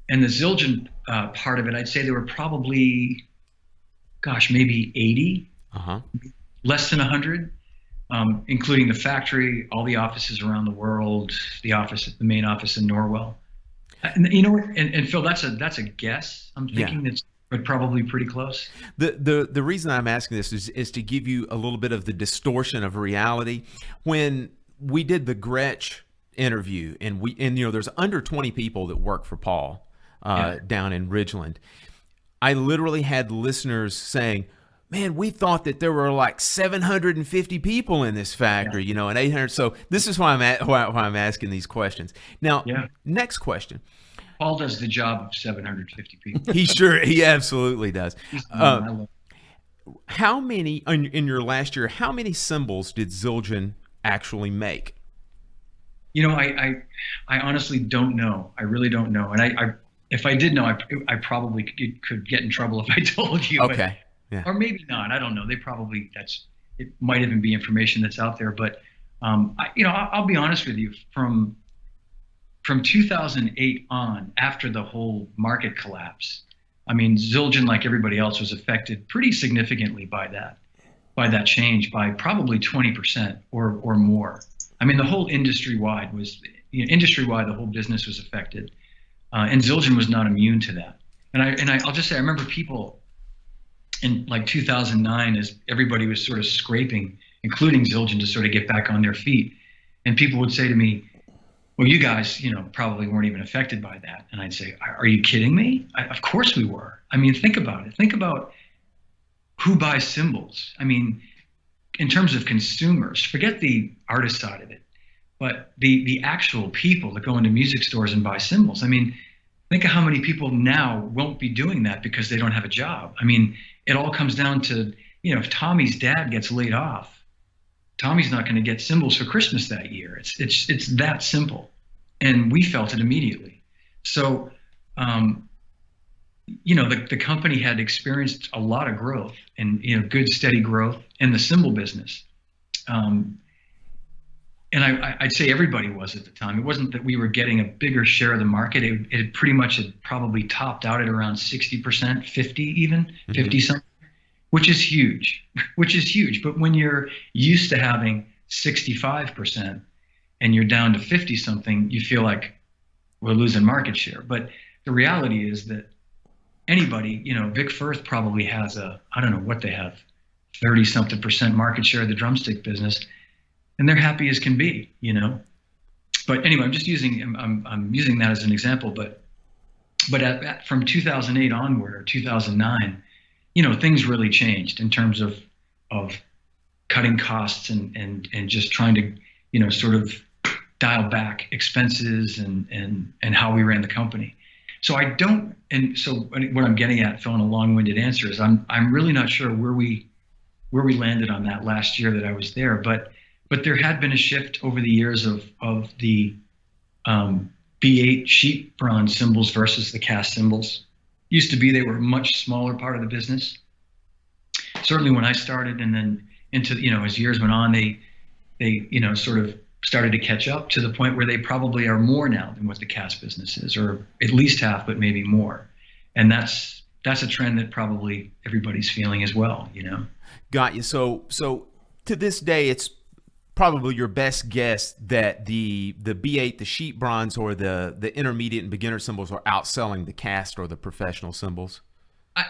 the Zildjian part of it, I'd say there were probably, maybe 80, less than 100, including the factory, all the offices around the world, the main office in Norwell. And Phil, that's a guess. I'm thinking that's probably pretty close. The reason I'm asking this is to give you a little bit of the distortion of reality. When we did the Gretsch interview, and there's under 20 people that work for Paul down in Ridgeland. I literally had listeners saying, man, we thought that there were like 750 people in this factory, and 800. So this is why I'm asking these questions. Now, next question. Paul does the job of 750 people. He absolutely does. How many, in your last year, how many cymbals did Zildjian actually make? I honestly don't know. I really don't know. And if I did know, I probably could get in trouble if I told you. Okay. Or maybe not. I don't know. It might even be information that's out there. But I'll be honest with you. From 2008 on, after the whole market collapse, I mean, Zildjian, like everybody else, was affected pretty significantly by that change, by probably 20% or more. I mean, the whole industry-wide, the whole business was affected, and Zildjian was not immune to that. And I'll just say, I remember people in like 2009, as everybody was sort of scraping, including Zildjian, to sort of get back on their feet, and people would say to me, well, you guys, probably weren't even affected by that. And I'd say, are you kidding me? Of course we were. I mean, think about it. Think about who buys cymbals. I mean, in terms of consumers, forget the artist side of it, but the actual people that go into music stores and buy cymbals. I mean, think of how many people now won't be doing that because they don't have a job. I mean, it all comes down to, you know, if Tommy's dad gets laid off, Tommy's not going to get cymbals for Christmas that year. It's that simple. And we felt it immediately. So, you know, the company had experienced a lot of growth and, you know, good steady growth in the cymbal business. And I'd say everybody was at the time. It wasn't that we were getting a bigger share of the market. It pretty much had probably topped out at around 60%, 50 even, 50 something, which is huge, But when you're used to having 65% and you're down to 50 something, you feel like we're losing market share. But the reality is that anybody, you know, Vic Firth probably has I don't know what they have, 30 something percent market share of the drumstick business. And they're happy as can be, you know. But anyway, I'm using that as an example. But from 2008 onward, or 2009, you know, things really changed in terms of cutting costs and just trying to, you know, sort of dial back expenses and how we ran the company. So what I'm getting at, Phil, in a long-winded answer, is I'm really not sure where we landed on that last year that I was there, but there had been a shift over the years of the B8 sheet bronze cymbals versus the cast cymbals. Used to be they were a much smaller part of the business. Certainly when I started, and then into, you know, as years went on, they you know, sort of started to catch up to the point where they probably are more now than what the cast business is, or at least half, but maybe more. And that's a trend that probably everybody's feeling as well, you know. Got you. So to this day, it's probably your best guess that the B8, the sheet bronze, or the intermediate and beginner cymbals are outselling the cast or the professional cymbals.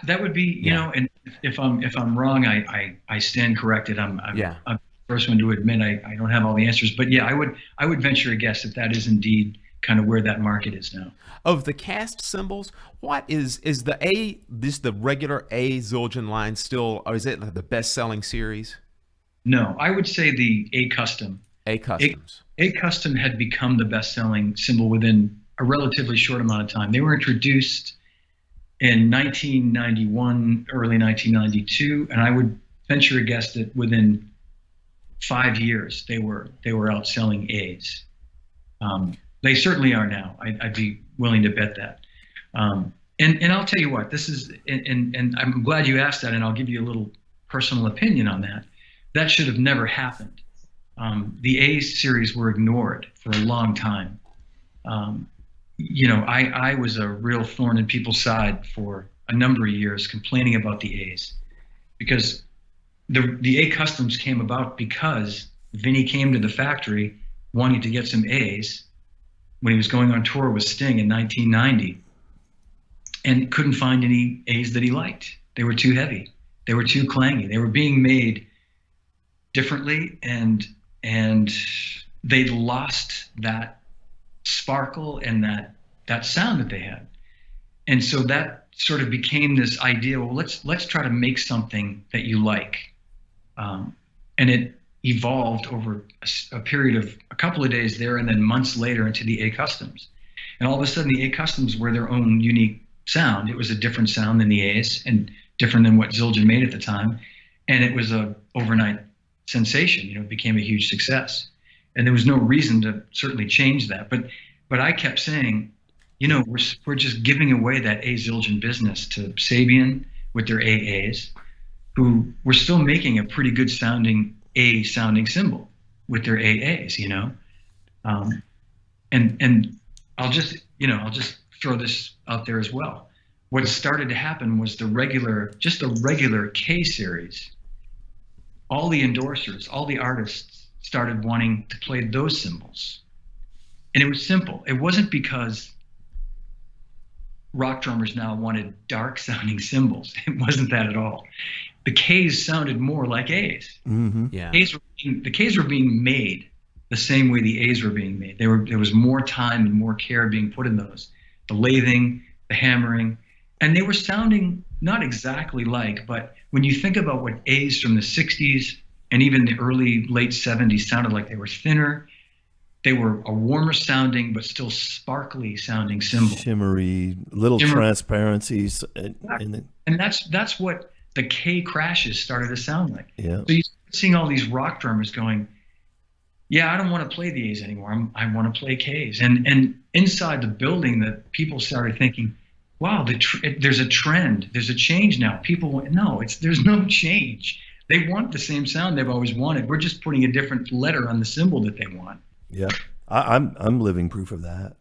That would be, you know, and if I'm wrong, I stand corrected. I'm the first one to admit I don't have all the answers, but yeah, I would venture a guess that is indeed kind of where that market is now. Of the cast cymbals, what is the regular A Zildjian line still, or is it the best selling series? No, I would say the A Custom. A Customs. A Custom had become the best-selling cymbal within a relatively short amount of time. They were introduced in 1991, early 1992, and I would venture a guess that within 5 years they were outselling A's. They certainly are now. I'd be willing to bet that. And I'll tell you what, this is, and I'm glad you asked that, and I'll give you a little personal opinion on that. That should have never happened. The A series were ignored for a long time. You know, I was a real thorn in people's side for a number of years, complaining about the A's, because the A Customs came about because Vinny came to the factory wanting to get some A's when he was going on tour with Sting in 1990, and couldn't find any A's that he liked. They were too heavy. They were too clangy. They were being made differently, and they'd lost that sparkle and that sound that they had. And so that sort of became this idea, well, let's try to make something that you like. And it evolved over a period of a couple of days there, and then months later into the A Customs. And all of a sudden the A Customs were their own unique sound. It was a different sound than the A's, and different than what Zildjian made at the time. And it was a overnight sensation. You know, it became a huge success. And there was no reason to certainly change that. But I kept saying, you know, we're just giving away that A Zildjian business to Sabian with their AAs, who were still making a pretty good sounding A sounding cymbal with their AAs, you know. And I'll just throw this out there as well. What started to happen was the regular K series. All the endorsers, all the artists started wanting to play those cymbals. And it was simple. It wasn't because rock drummers now wanted dark sounding cymbals. It wasn't that at all. The K's sounded more like A's. Mm-hmm. Yeah. The K's were being made the same way the A's were being made. There was more time and more care being put in those. The lathing, the hammering, and they were sounding not exactly like, but when you think about what A's from the 60s and even the late 70s sounded like, they were thinner, they were a warmer sounding but still sparkly sounding cymbal. Shimmery, little transparencies. And that's what the K crashes started to sound like. Yeah. So you start seeing all these rock drummers going, yeah, I don't want to play the A's anymore. I want to play K's. And inside the building, that people started thinking, wow, there's a trend. There's a change now. People went, no, there's no change. They want the same sound they've always wanted. We're just putting a different letter on the cymbal that they want. Yeah, I'm living proof of that.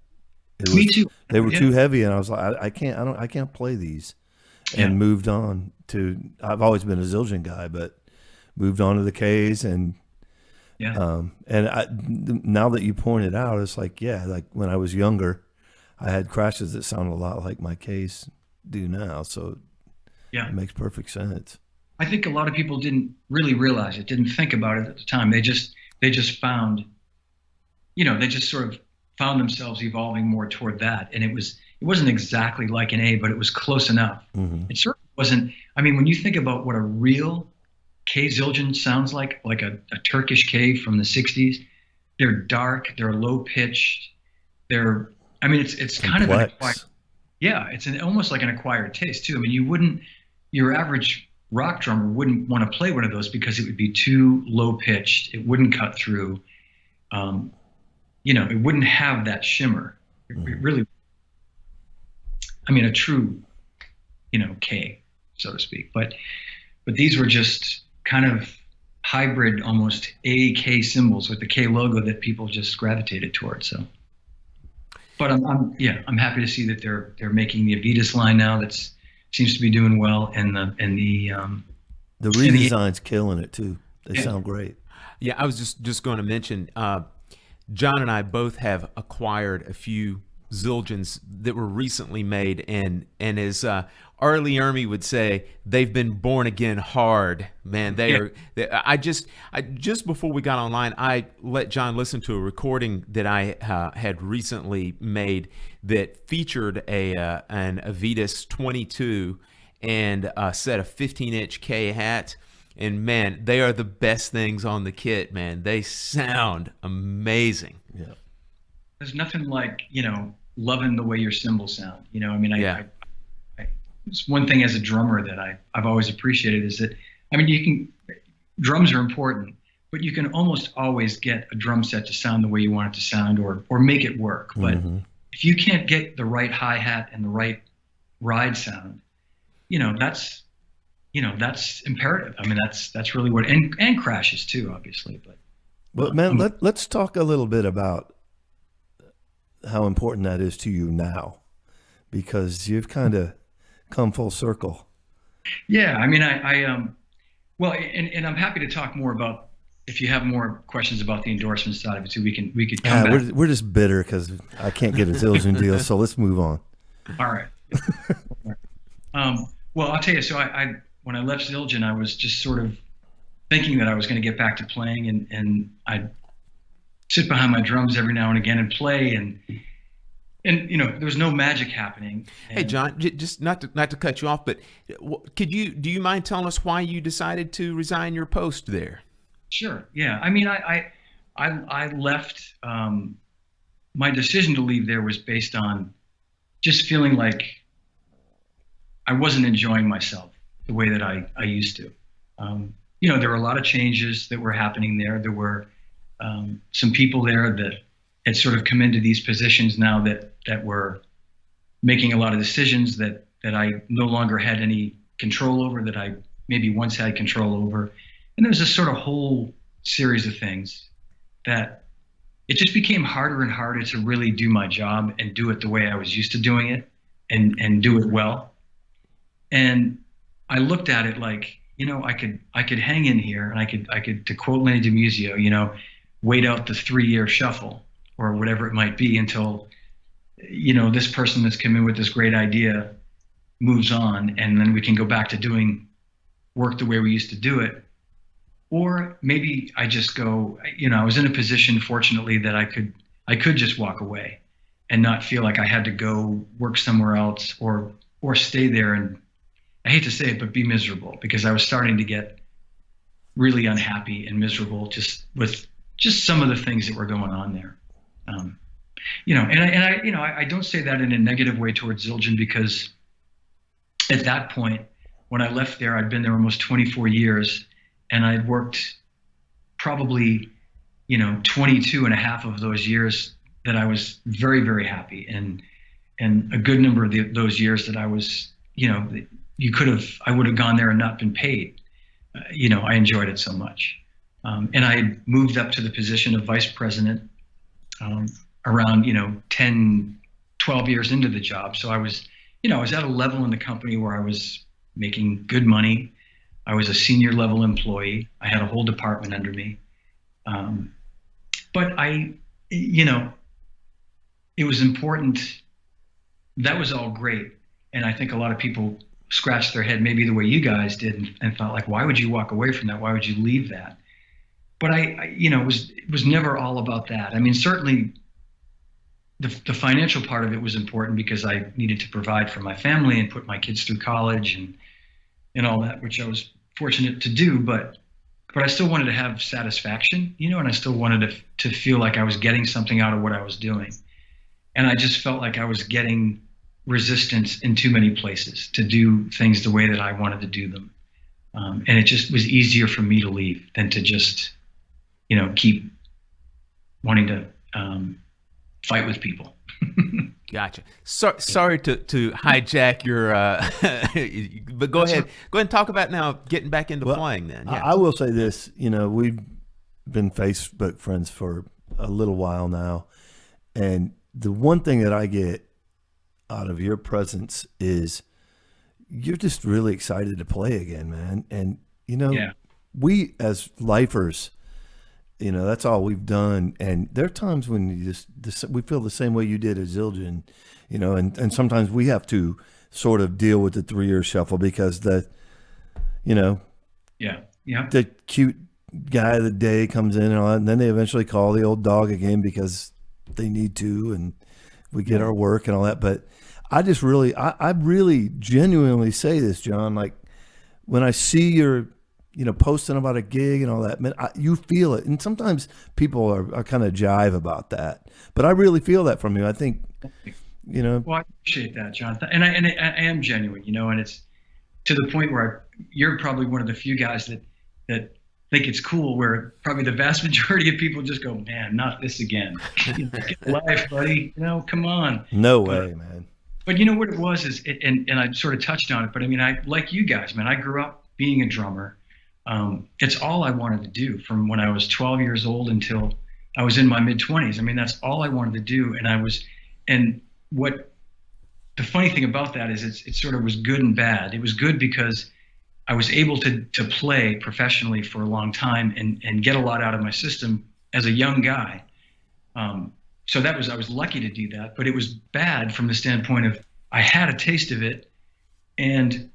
Me too. They were too heavy, and I was like, I can't play these, and moved on to. I've always been a Zildjian guy, but moved on to the K's, and now that you pointed out, it's like, yeah, like when I was younger, I had crashes that sound a lot like my K's do now, so it makes perfect sense. I think a lot of people didn't really realize it, didn't think about it at the time. They just found, they just sort of found themselves evolving more toward that. And it wasn't exactly like an A, but it was close enough. Mm-hmm. It certainly wasn't. I mean, when you think about what a real K Zildjian sounds like a Turkish K from the 60s, they're dark, they're low pitched, it's kind of an acquired, it's almost like an acquired taste too. I mean, your average rock drummer wouldn't want to play one of those because it would be too low pitched. It wouldn't cut through. It wouldn't have that shimmer. It really, a true, K, so to speak. But these were just kind of hybrid, almost A-K cymbals with the K logo that people just gravitated towards. So, but I'm happy to see that they're making the Avitas line now. That's seems to be doing well, and the redesign's killing it too. They sound great. Yeah, I was just going to mention, John and I both have acquired a few Zildjians that were recently made, and as Arlie Ermy would say, they've been born again hard, man. I just before we got online, I let John listen to a recording that I had recently made that featured an Avitas 22 and a set of 15-inch K hat. And man, they are the best things on the kit, man. They sound amazing. Yeah. There's nothing like, loving the way your cymbals sound. It's one thing as a drummer that I've always appreciated is that, drums are important, but you can almost always get a drum set to sound the way you want it to sound or make it work. But if you can't get the right hi-hat and the right ride sound, that's imperative. That's really what, and crashes too, obviously. But man, let's talk a little bit about how important that is to you now, because you've kind of come full circle. Yeah, well, and I'm happy to talk more about, if you have more questions about the endorsement side of it too, we could come back. We're just bitter because I can't get a Zildjian deal, so let's move on. All right. Well, I'll tell you, so when I left Zildjian, I was just sort of thinking that I was going to get back to playing, and I'd sit behind my drums every now and again and play, and there was no magic happening. Hey, John, just not to cut you off, but do you mind telling us why you decided to resign your post there? Sure. Yeah. I left. My decision to leave there was based on just feeling like I wasn't enjoying myself the way that I used to. There were a lot of changes that were happening there. There were some people there that had sort of come into these positions now that were making a lot of decisions that I no longer had any control over, that I maybe once had control over. And there was this sort of whole series of things that it just became harder and harder to really do my job and do it the way I was used to doing it and do it well. And I looked at it like, I could hang in here, and I could, to quote Lennie DiMuzio, wait out the 3-year shuffle or whatever it might be until, this person that's come in with this great idea moves on, and then we can go back to doing work the way we used to do it. Or maybe I just go, I was in a position, fortunately, that I could just walk away and not feel like I had to go work somewhere else or or stay there and, I hate to say it, but be miserable, because I was starting to get really unhappy and miserable just with just some of the things that were going on there. I don't say that in a negative way towards Zildjian, because at that point, when I left there, I'd been there almost 24 years, and I'd worked probably, 22 and a half of those years that I was very, very happy. And a good number of those years that I was, I would have gone there and not been paid. I enjoyed it so much. And I moved up to the position of vice president around, 10, 12 years into the job. So I was at a level in the company where I was making good money. I was a senior level employee. I had a whole department under me. But it was important. That was all great. And I think a lot of people scratched their head, maybe the way you guys did, and thought, like, why would you walk away from that? Why would you leave that? But it was never all about that. I mean, certainly the financial part of it was important, because I needed to provide for my family and put my kids through college and all that, which I was fortunate to do. But I still wanted to have satisfaction, and I still wanted to feel like I was getting something out of what I was doing. And I just felt like I was getting resistance in too many places to do things the way that I wanted to do them. And it just was easier for me to leave than to just, keep wanting to fight with people. Gotcha. Sorry to hijack your, but go ahead and talk about now getting back into playing then. Yeah. I will say this, we've been Facebook friends for a little while now. And the one thing that I get out of your presence is you're just really excited to play again, man. And, we as lifers, that's all we've done. And there are times when we feel the same way you did at Zildjian, and sometimes we have to sort of deal with the 3-year shuffle, because the cute guy of the day comes in and all that, and then they eventually call the old dog again because they need to, and we get our work and all that. But I just really, I really genuinely say this, John, like when I see your, posting about a gig and all that, man, you feel it. And sometimes people are kind of jive about that, but I really feel that from you. I think, Well, I appreciate that, John. And I am genuine, and it's to the point where you're probably one of the few guys that think it's cool, where probably the vast majority of people just go, man, not this again. Get life, buddy. Come on. No way, man. But what it was is, and I sort of touched on it, but I mean, I like you guys, man, I grew up being a drummer. It's all I wanted to do from when I was 12 years old until I was in my mid-20s. I mean, that's all I wanted to do. And what the funny thing about that is it sort of was good and bad. It was good because I was able to play professionally for a long time and get a lot out of my system as a young guy. So I was lucky to do that, but it was bad from the standpoint of I had a taste of it. And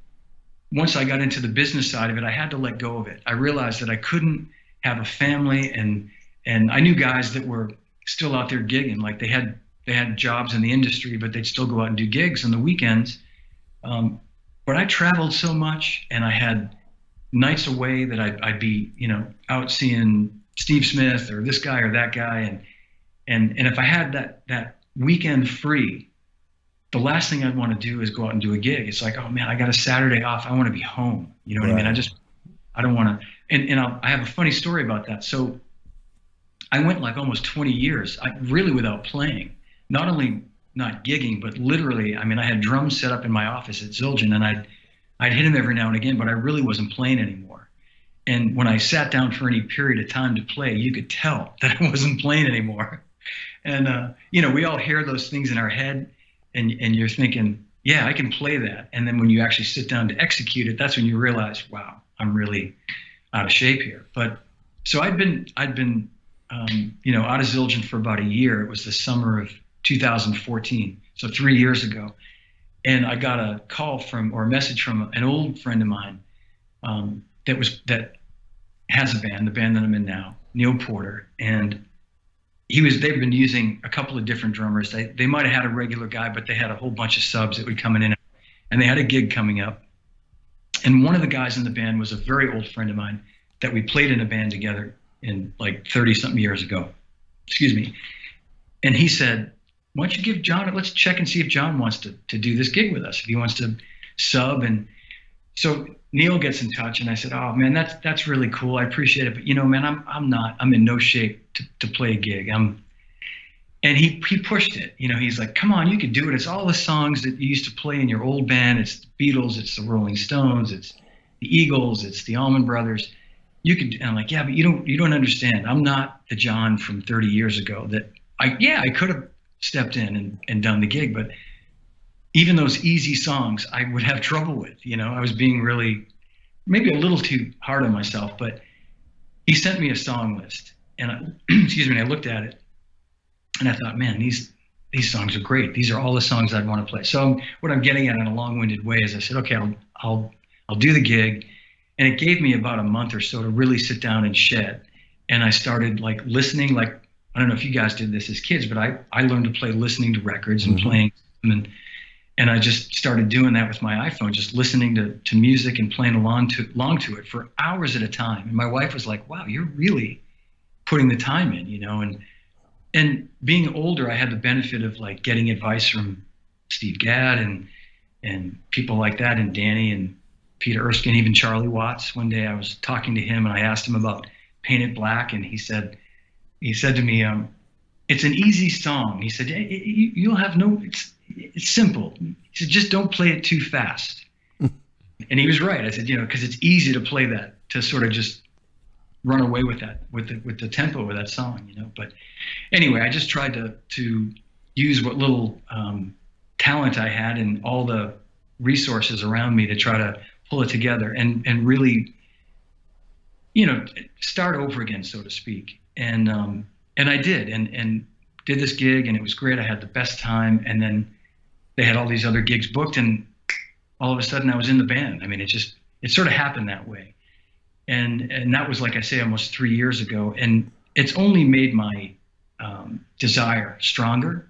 once I got into the business side of it, I had to let go of it. I realized that I couldn't have a family, and I knew guys that were still out there gigging, like they had jobs in the industry, but they'd still go out and do gigs on the weekends. But I traveled so much, and I had nights away that I'd be, out seeing Steve Smith or this guy or that guy. And if I had that weekend free, the last thing I'd want to do is go out and do a gig. It's like, oh man, I got a Saturday off. I want to be home. You know what I mean? I don't want to, and I have a funny story about that. So I went like almost 20 years, really without playing, not only not gigging, but literally, I mean, I had drums set up in my office at Zildjian, and I'd hit them every now and again, but I really wasn't playing anymore. And when I sat down for any period of time to play, you could tell that I wasn't playing anymore. And, we all hear those things in our head, and you're thinking, yeah, I can play that. And then when you actually sit down to execute it, that's when you realize, wow, I'm really out of shape here. But so I'd been out of Zildjian for about a year. It was the summer of 2014, so 3 years ago. And I got a call or a message from an old friend of mine that has a band, the band that I'm in now, Neil Porter. And they've been using a couple of different drummers. They might have had a regular guy, but they had a whole bunch of subs that would come in and they had a gig coming up. And one of the guys in the band was a very old friend of mine that we played in a band together in like 30-something years ago. Excuse me. And he said, why don't you give John, let's check and see if John wants to do this gig with us, if he wants to sub. And so Neil gets in touch, and I said, oh man, that's really cool. I appreciate it. But man, I'm in no shape to play a gig. And he pushed it. He's like, come on, you could do it. It's all the songs that you used to play in your old band. It's the Beatles, it's the Rolling Stones, it's the Eagles, it's the Allman Brothers. You could. And I'm like, yeah, but you don't understand. I'm not the John from 30 years ago that I could have stepped in and done the gig, but even those easy songs I would have trouble with. I was being really, maybe a little too hard on myself, but he sent me a song list, and I looked at it, and I thought, man, these songs are great. These are all the songs I'd want to play. So what I'm getting at in a long-winded way is I said, okay, I'll do the gig. And it gave me about a month or so to really sit down and shed. And I started like listening, like, I don't know if you guys did this as kids, but I learned to play listening to records and playing them. And I just started doing that with my iPhone, just listening to music and playing along to it for hours at a time. And my wife was like, wow, you're really putting the time in, And being older, I had the benefit of like getting advice from Steve Gadd and people like that, and Danny and Peter Erskine, even Charlie Watts. One day I was talking to him and I asked him about Paint It Black, and he said to me, it's an easy song. He said, you'll have it's simple. He said, just don't play it too fast. And he was right. I said, because it's easy to play that, to sort of just run away with that, with the tempo of that song, But anyway, I just tried to use what little talent I had and all the resources around me to try to pull it together and really, start over again, so to speak. And I did, and did this gig, and it was great. I had the best time. And then they had all these other gigs booked, and all of a sudden I was in the band. I mean, it sort of happened that way. And that was, like I say, almost 3 years ago. And it's only made my desire stronger.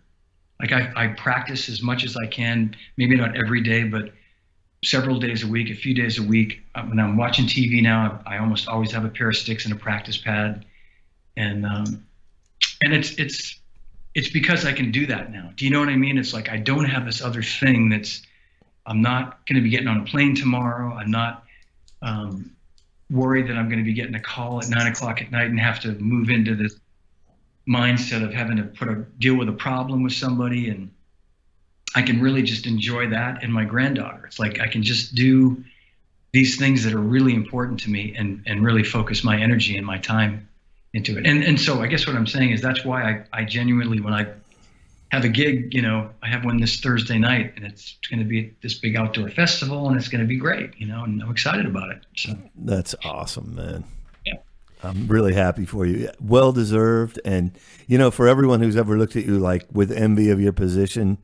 Like I practice as much as I can, maybe not every day, but several days a week, a few days a week. When I'm watching TV now, I almost always have a pair of sticks and a practice pad. And it's because I can do that now. Do you know what I mean? It's like I don't have this other thing I'm not going to be getting on a plane tomorrow. I'm not worried that I'm going to be getting a call at 9:00 at night and have to move into this mindset of having to deal with a problem with somebody. And I can really just enjoy that and my granddaughter. It's like I can just do these things that are really important to me and really focus my energy and my time into it. And so I guess what I'm saying is that's why I genuinely, when I have a gig, I have one this Thursday night, and it's going to be this big outdoor festival, and it's going to be great, and I'm excited about it. So that's awesome, man. Yeah. I'm really happy for you. Well deserved. And, for everyone who's ever looked at you like with envy of your position,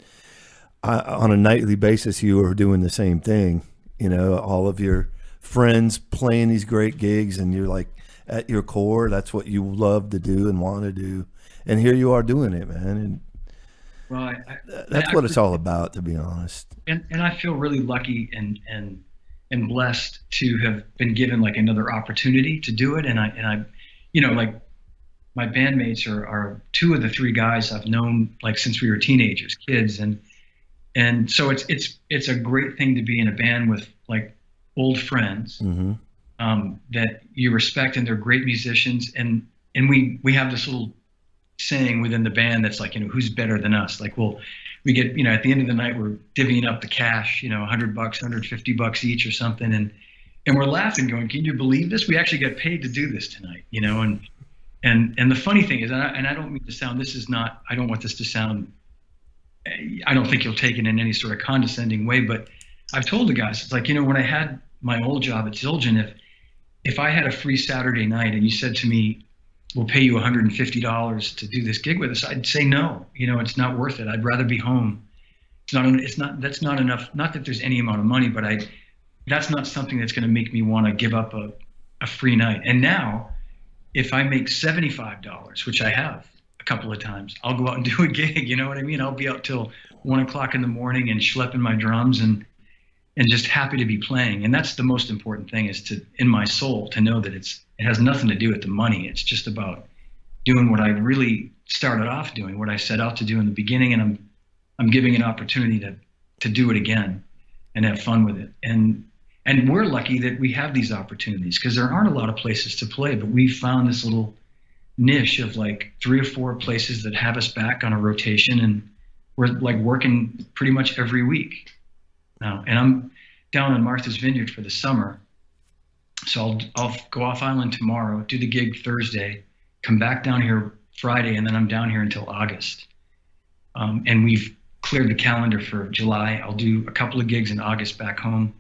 on a nightly basis, you are doing the same thing. All of your friends playing these great gigs, and you're like, at your core, that's what you love to do and want to do. And here you are doing it, man. And well, that's what it's all about, to be honest. And I feel really lucky and blessed to have been given like another opportunity to do it. And I like my bandmates are two of the three guys I've known like since we were teenagers, kids. And so it's a great thing to be in a band with like old friends. Mm-hmm. That you respect, and they're great musicians, and we have this little saying within the band that's like, who's better than us? Like, we get, at the end of the night, we're divvying up the cash, $100, $150 each or something, and we're laughing, going, can you believe this? We actually got paid to do this tonight, and the funny thing is, and I don't mean to sound, I don't want this to sound, I don't think you'll take it in any sort of condescending way, but I've told the guys, it's like, when I had my old job at Zildjian, if I had a free Saturday night and you said to me, we'll pay you $150 to do this gig with us, I'd say no. It's not worth it. I'd rather be home. That's not enough. Not that there's any amount of money, but that's not something that's going to make me want to give up a free night. And now, if I make $75, which I have a couple of times, I'll go out and do a gig. You know what I mean? I'll be out till 1:00 in the morning and schlepping my drums, and and just happy to be playing. And that's the most important thing, is to, in my soul, to know that it has nothing to do with the money. It's just about doing what I really started off doing, what I set out to do in the beginning, and I'm giving an opportunity to do it again and have fun with it. And we're lucky that we have these opportunities, because there aren't a lot of places to play, but we've found this little niche of like 3 or 4 places that have us back on a rotation, and we're like working pretty much every week now. And I'm down in Martha's Vineyard for the summer, so I'll go off island tomorrow, do the gig Thursday, come back down here Friday, and then I'm down here until August. And we've cleared the calendar for July. I'll do a couple of gigs in August back home,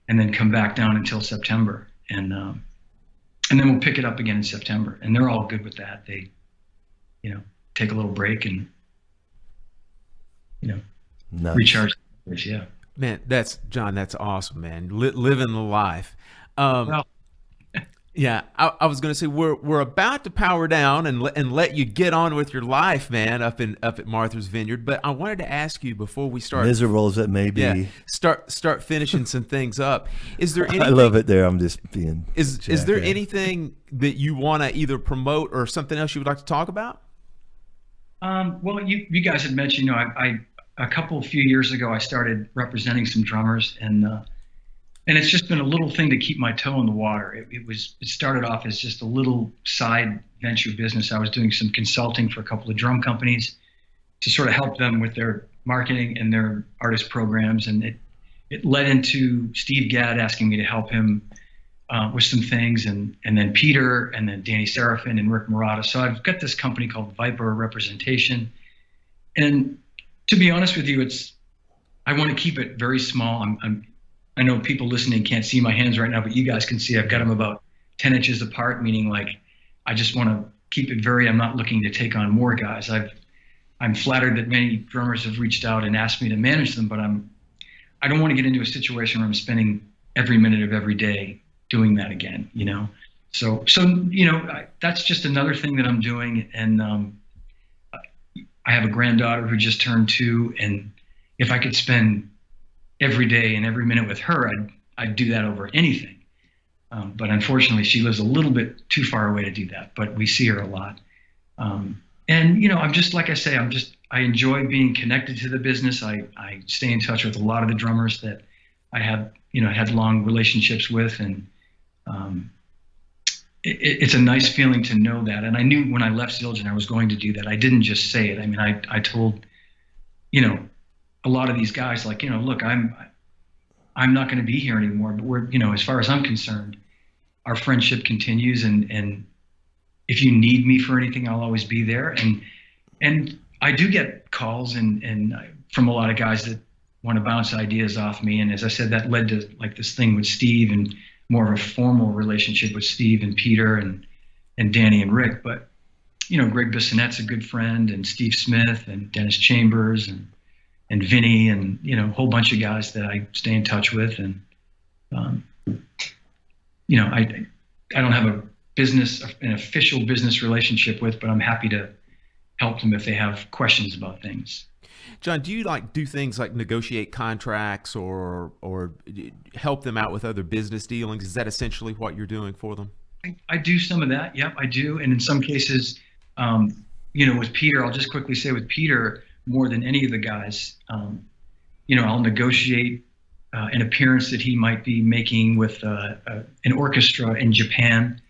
and then come back down until September. And then we'll pick it up again in September. And they're all good with that. They, take a little break and, nice. Recharge. Yeah. Man, that's awesome, man. Living the life. Yeah, I was going to say we're about to power down and let you get on with your life, man, up at Martha's Vineyard. But I wanted to ask you before we start, miserable as it may be, start finishing some things up. Is there anything, I love it there. I'm just being. Is there anything that you want to either promote or something else you would like to talk about? Well, you guys had mentioned, I a few years ago I started representing some drummers, and it's just been a little thing to keep my toe in the water. It started off as just a little side venture business. I was doing some consulting for a couple of drum companies to sort of help them with their marketing and their artist programs. And it led into Steve Gadd asking me to help him with some things, and then Peter, and then Danny Serafin and Rick Murata. So I've got this company called Viper Representation. And to be honest with you, I want to keep it very small. I know people listening can't see my hands right now, but you guys can see I've got them about 10 inches apart, meaning like I just want to keep it I'm not looking to take on more guys. I'm flattered that many drummers have reached out and asked me to manage them, but I don't want to get into a situation where I'm spending every minute of every day doing that again, So that's just another thing that I'm doing. And I have a granddaughter who just turned 2, and if I could spend every day and every minute with her, I'd do that over anything. But unfortunately, she lives a little bit too far away to do that, but we see her a lot. And, I'm just, like I say, I enjoy being connected to the business. I stay in touch with a lot of the drummers that I have, had long relationships with. And it's a nice feeling to know that. And I knew when I left Zildjian, I was going to do that. I didn't just say it. I mean, I told, a lot of these guys, like, look, I'm not going to be here anymore, but we're, as far as I'm concerned, our friendship continues. And if you need me for anything, I'll always be there. And I do get calls and from a lot of guys that want to bounce ideas off me. And as I said, that led to like this thing with Steve, and more of a formal relationship with Steve and Peter and Danny and Rick. But, Greg Bissonette's a good friend, and Steve Smith and Dennis Chambers and Vinny, and a whole bunch of guys that I stay in touch with. And I don't have an official business relationship with, but I'm happy to help them if they have questions about things. John, do you do things like negotiate contracts or help them out with other business dealings? Is that essentially what you're doing for them? I do some of that. Yep, I do. And in some cases, with Peter, I'll just quickly say with Peter, more than any of the guys, I'll negotiate an appearance that he might be making with an orchestra in Japan.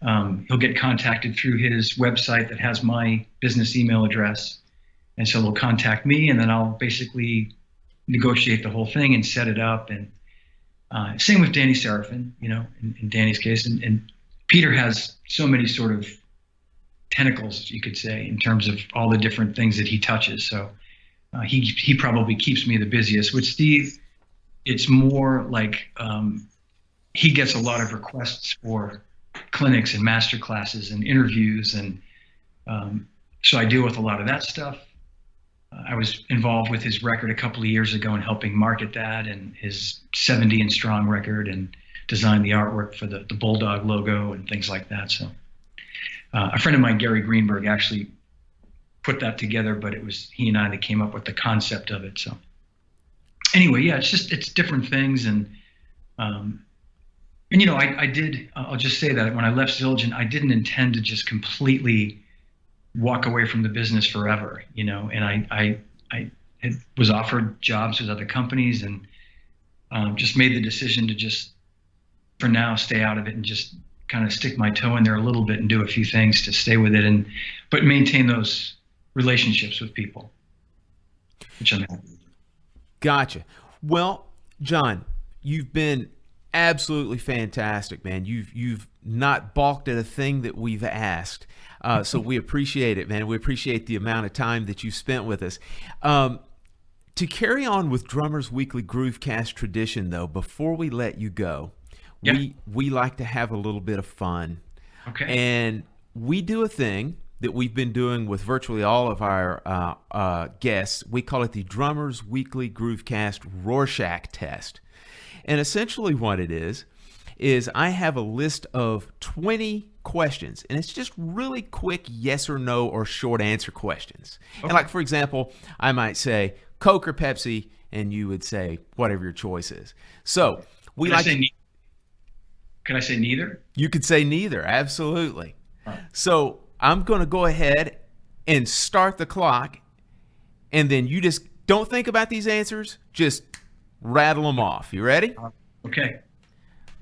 He'll get contacted through his website that has my business email address. And so they'll contact me, and then I'll basically negotiate the whole thing and set it up. And same with Danny Serafin, in Danny's case. And Peter has so many sort of tentacles, you could say, in terms of all the different things that he touches. So he probably keeps me the busiest. With Steve, it's more like he gets a lot of requests for clinics and master classes and interviews. And so I deal with a lot of that stuff. I was involved with his record a couple of years ago and helping market that, and his 70 and Strong record, and designed the artwork for the Bulldog logo and things like that. So a friend of mine, Gary Greenberg, actually put that together, but it was he and I that came up with the concept of it. So anyway, yeah, it's different things. And you know, I'll just say that when I left Zildjian, I didn't intend to just completely walk away from the business forever, you know, and I was offered jobs with other companies, and just made the decision to just, for now, stay out of it and just kind of stick my toe in there a little bit and do a few things to stay with it, but maintain those relationships with people, which I'm happy with. Gotcha. Well, John, you've been absolutely fantastic, man. You've not balked at a thing that we've asked. So we appreciate it, man. We appreciate the amount of time that you spent with us. To carry on with Drummers Weekly Groovecast tradition, though, before we let you go, we like to have a little bit of fun. Okay. And we do a thing that we've been doing with virtually all of our guests. We call it the Drummers Weekly Groovecast Rorschach test. And essentially what it is I have a list of 20 questions, and it's just really quick yes or no or short answer questions. Okay. And like, for example, I might say Coke or Pepsi, and you would say whatever your choice is. So we like to... Can I say neither? You could say neither, absolutely. Right. So I'm going to go ahead and start the clock, and then you just don't think about these answers, just rattle them off. You ready? Okay.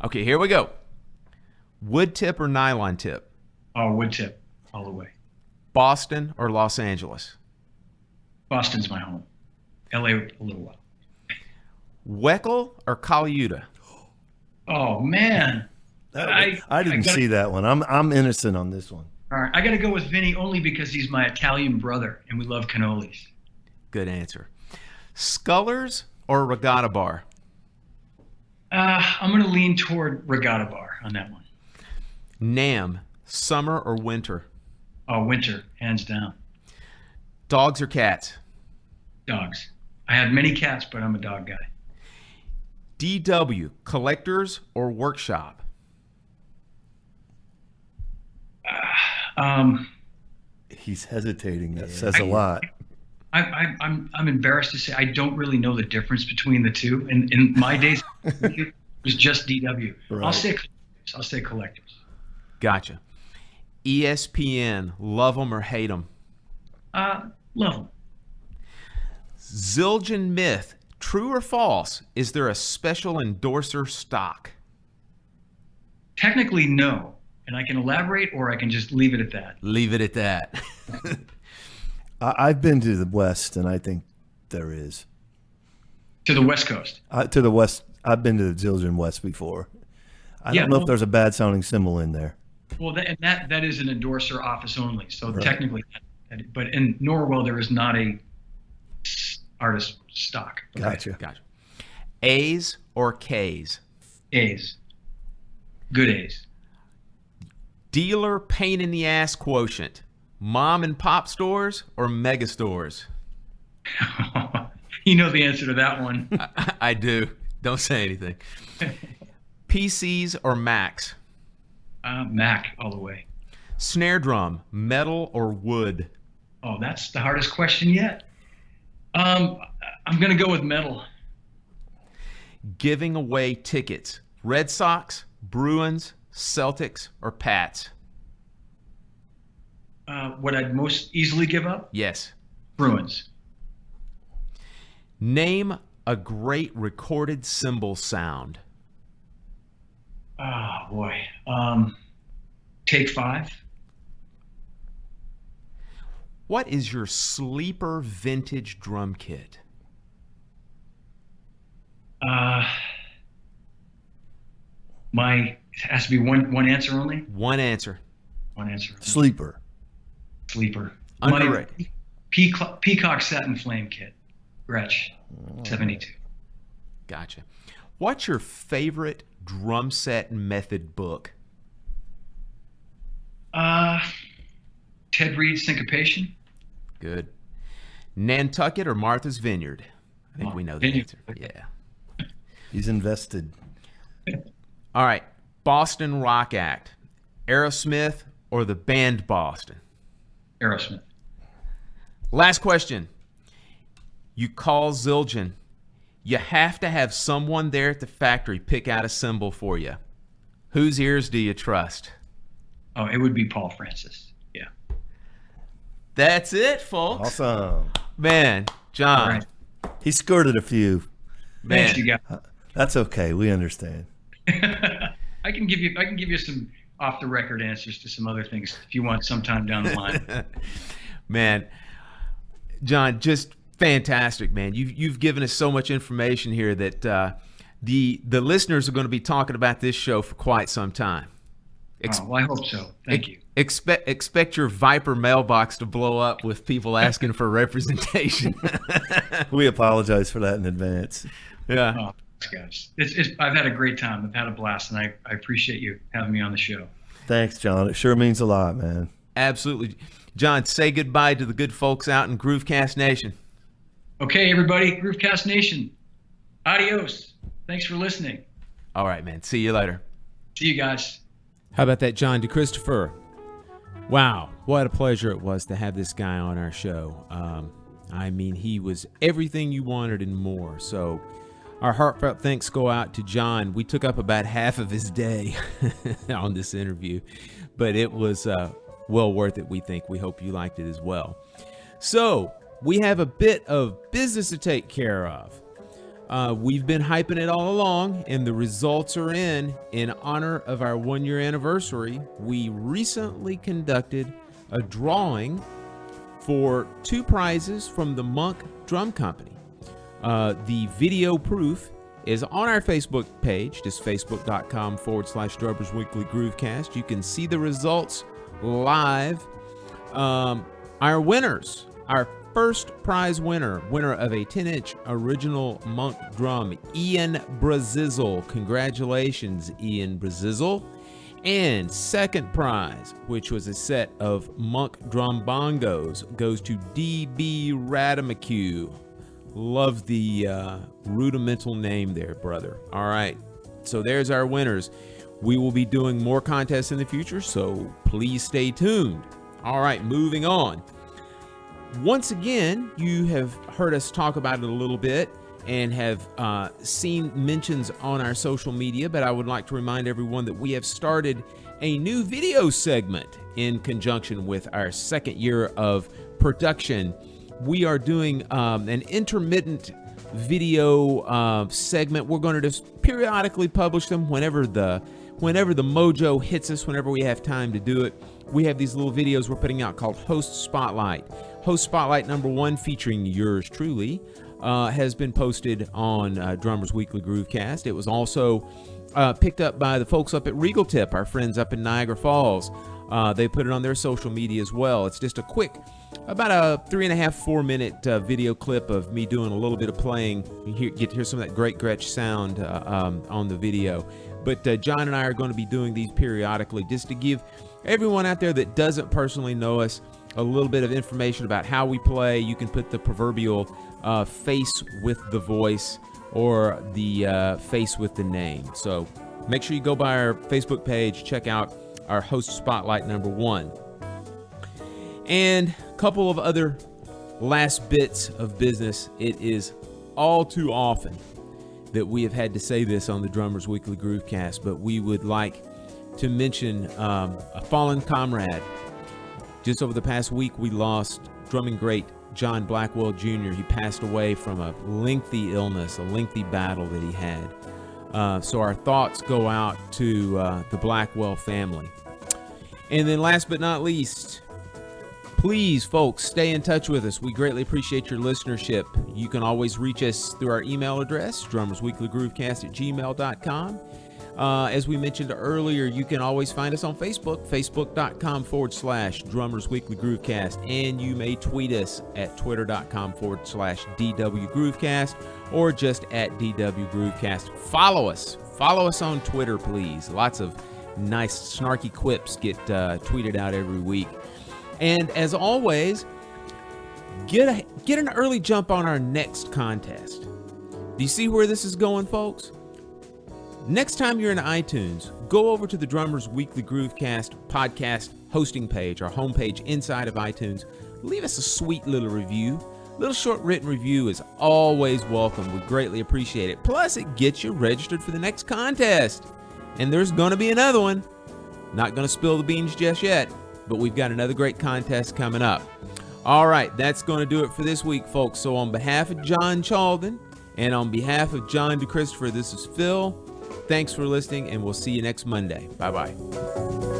Okay, here we go. Wood tip or nylon tip? Oh, wood tip, all the way. Boston or Los Angeles? Boston's my home. LA a little while. Weckl or Caliuta? Oh man, I didn't see that one. I'm innocent on this one. All right, I got to go with Vinny only because he's my Italian brother and we love cannolis. Good answer. Scullers or Regatta Bar? I'm going to lean toward Regatta Bar on that one. NAMM, summer or winter? Oh, winter, hands down. Dogs or cats? Dogs. I have many cats, but I'm a dog guy. DW, collectors or workshop? He's hezitating. That says a lot. I'm embarrassed to say I don't really know the difference between the two. In my days, it was just DW. Right. I'll say collectors. Gotcha. ESPN, love them or hate them? Love them. Zildjian myth, true or false? Is there a special endorser stock? Technically, no. And I can elaborate, or I can just leave it at that. Leave it at that. I've been to the West, and I think there is. To the West Coast? To the West. I've been to the Zildjian West before. I don't know if there's a bad sounding cymbal in there. Well, that is an endorser office only. So right. Technically, but in Norwell, there is not a artist stock. Gotcha. A's or K's? A's. Good A's. Dealer pain in the ass quotient, mom and pop stores or mega stores? You know the answer to that one. I do. Don't say anything. PCs or Macs? Mac all the way. Snare drum, metal or wood? Oh, that's the hardest question yet. I'm going to go with metal. Giving away tickets, Red Sox, Bruins, Celtics, or Pats? What I'd most easily give up? Yes. Bruins. Name a great recorded cymbal sound. Oh, boy. Take 5. What is your sleeper vintage drum kit? It has to be one answer only? One answer. One answer. Sleeper. Underrated. My Peacock Satin Flame kit. Gretsch. 72. Gotcha. What's your favorite drum set method book? Ted Reed's Syncopation. Good. Nantucket or Martha's Vineyard? I think we know the answer. Yeah. He's invested. All right. Boston Rock Act. Aerosmith or the band Boston? Aerosmith. Last question. You call Zildjian. you have to have someone there at the factory pick out a cymbal for you. Whose ears do you trust? Oh, it would be Paul Francis. Yeah. That's it, folks. Awesome. Man, John. All right. He skirted a few. Man. Thanks, you guys. That's okay. We understand. I can give you some off the record answers to some other things if you want sometime down the line. Man, John, just fantastic, man. You've given us so much information here that the listeners are going to be talking about this show for quite some time. Well, I hope so. Thank you. Expect your Viper mailbox to blow up with people asking for representation. We apologize for that in advance. Yeah. Oh, guys, I've had a great time. I've had a blast, and I appreciate you having me on the show. Thanks, John. It sure means a lot, man. Absolutely. John, say goodbye to the good folks out in Groovecast Nation. Okay, everybody, Groovecast Nation. Adios. Thanks for listening. All right, man. See you later. See you guys. How about that, John DeChristopher? Wow, what a pleasure it was to have this guy on our show. I mean, he was everything you wanted and more. So our heartfelt thanks go out to John. We took up about half of his day on this interview, but it was well worth it, we think. We hope you liked it as well. So we have a bit of business to take care of. We've been hyping it all along, and the results are in honor of our 1-year anniversary. We recently conducted a drawing for 2 prizes from the Monk Drum Company. The video proof is on our Facebook page, just facebook.com/Drummers Weekly Groovecast. You can see the results live. Our winners, our first prize winner of a 10-inch original Monk drum, Ian Brazizzle. Congratulations, Ian Brazizzle. And second prize, which was a set of Monk drum bongos, goes to DB Radamacu. Love the rudimental name there, brother. All right, so there's our winners. We will be doing more contests in the future, so please stay tuned. All right, moving on. Once again, you have heard us talk about it a little bit and have seen mentions on our social media, but I would like to remind everyone that we have started a new video segment in conjunction with our 2nd year of production. We are doing an intermittent video segment. We're going to just periodically publish them whenever the mojo hits us, whenever we have time to do it. We have these little videos we're putting out called Host Spotlight. Host Spotlight number 1, featuring yours truly, has been posted on Drummers Weekly Groovecast. It was also picked up by the folks up at Regal Tip, our friends up in Niagara Falls. They put it on their social media as well. It's just a quick, about a 3.5-4 minute video clip of me doing a little bit of playing. You get to hear some of that great Gretsch sound on the video. But John and I are going to be doing these periodically just to give everyone out there that doesn't personally know us a little bit of information about how we play. You can put the proverbial face with the voice or the face with the name. So make sure you go by our Facebook page, check out our Host Spotlight number 1. And a couple of other last bits of business. It is all too often that we have had to say this on the Drummers Weekly Groovecast, but we would like to mention a fallen comrade. Just over the past week, we lost drumming great John Blackwell Jr. He passed away from a lengthy illness, a lengthy battle that he had. So our thoughts go out to the Blackwell family. And then last but not least, please, folks, stay in touch with us. We greatly appreciate your listenership. You can always reach us through our email address, drummersweeklygroovecast@gmail.com. As we mentioned earlier, you can always find us on Facebook, facebook.com/Drummers Weekly Groovecast. And you may tweet us at twitter.com/DW Groovecast or just at DW Groovecast. Follow us on Twitter, please. Lots of nice snarky quips get tweeted out every week. And as always, get an early jump on our next contest. Do you see where this is going, folks? Next time you're in iTunes, go over to the Drummers Weekly Groovecast podcast hosting page, our homepage inside of iTunes. Leave us a sweet little review. Little short written review is always welcome. We greatly appreciate it. Plus, it gets you registered for the next contest. And there's going to be another one. Not going to spill the beans just yet, but we've got another great contest coming up. All right, that's going to do it for this week, folks. So on behalf of John Chalden and on behalf of John DeChristopher, this is Phil. Thanks for listening, and we'll see you next Monday. Bye-bye.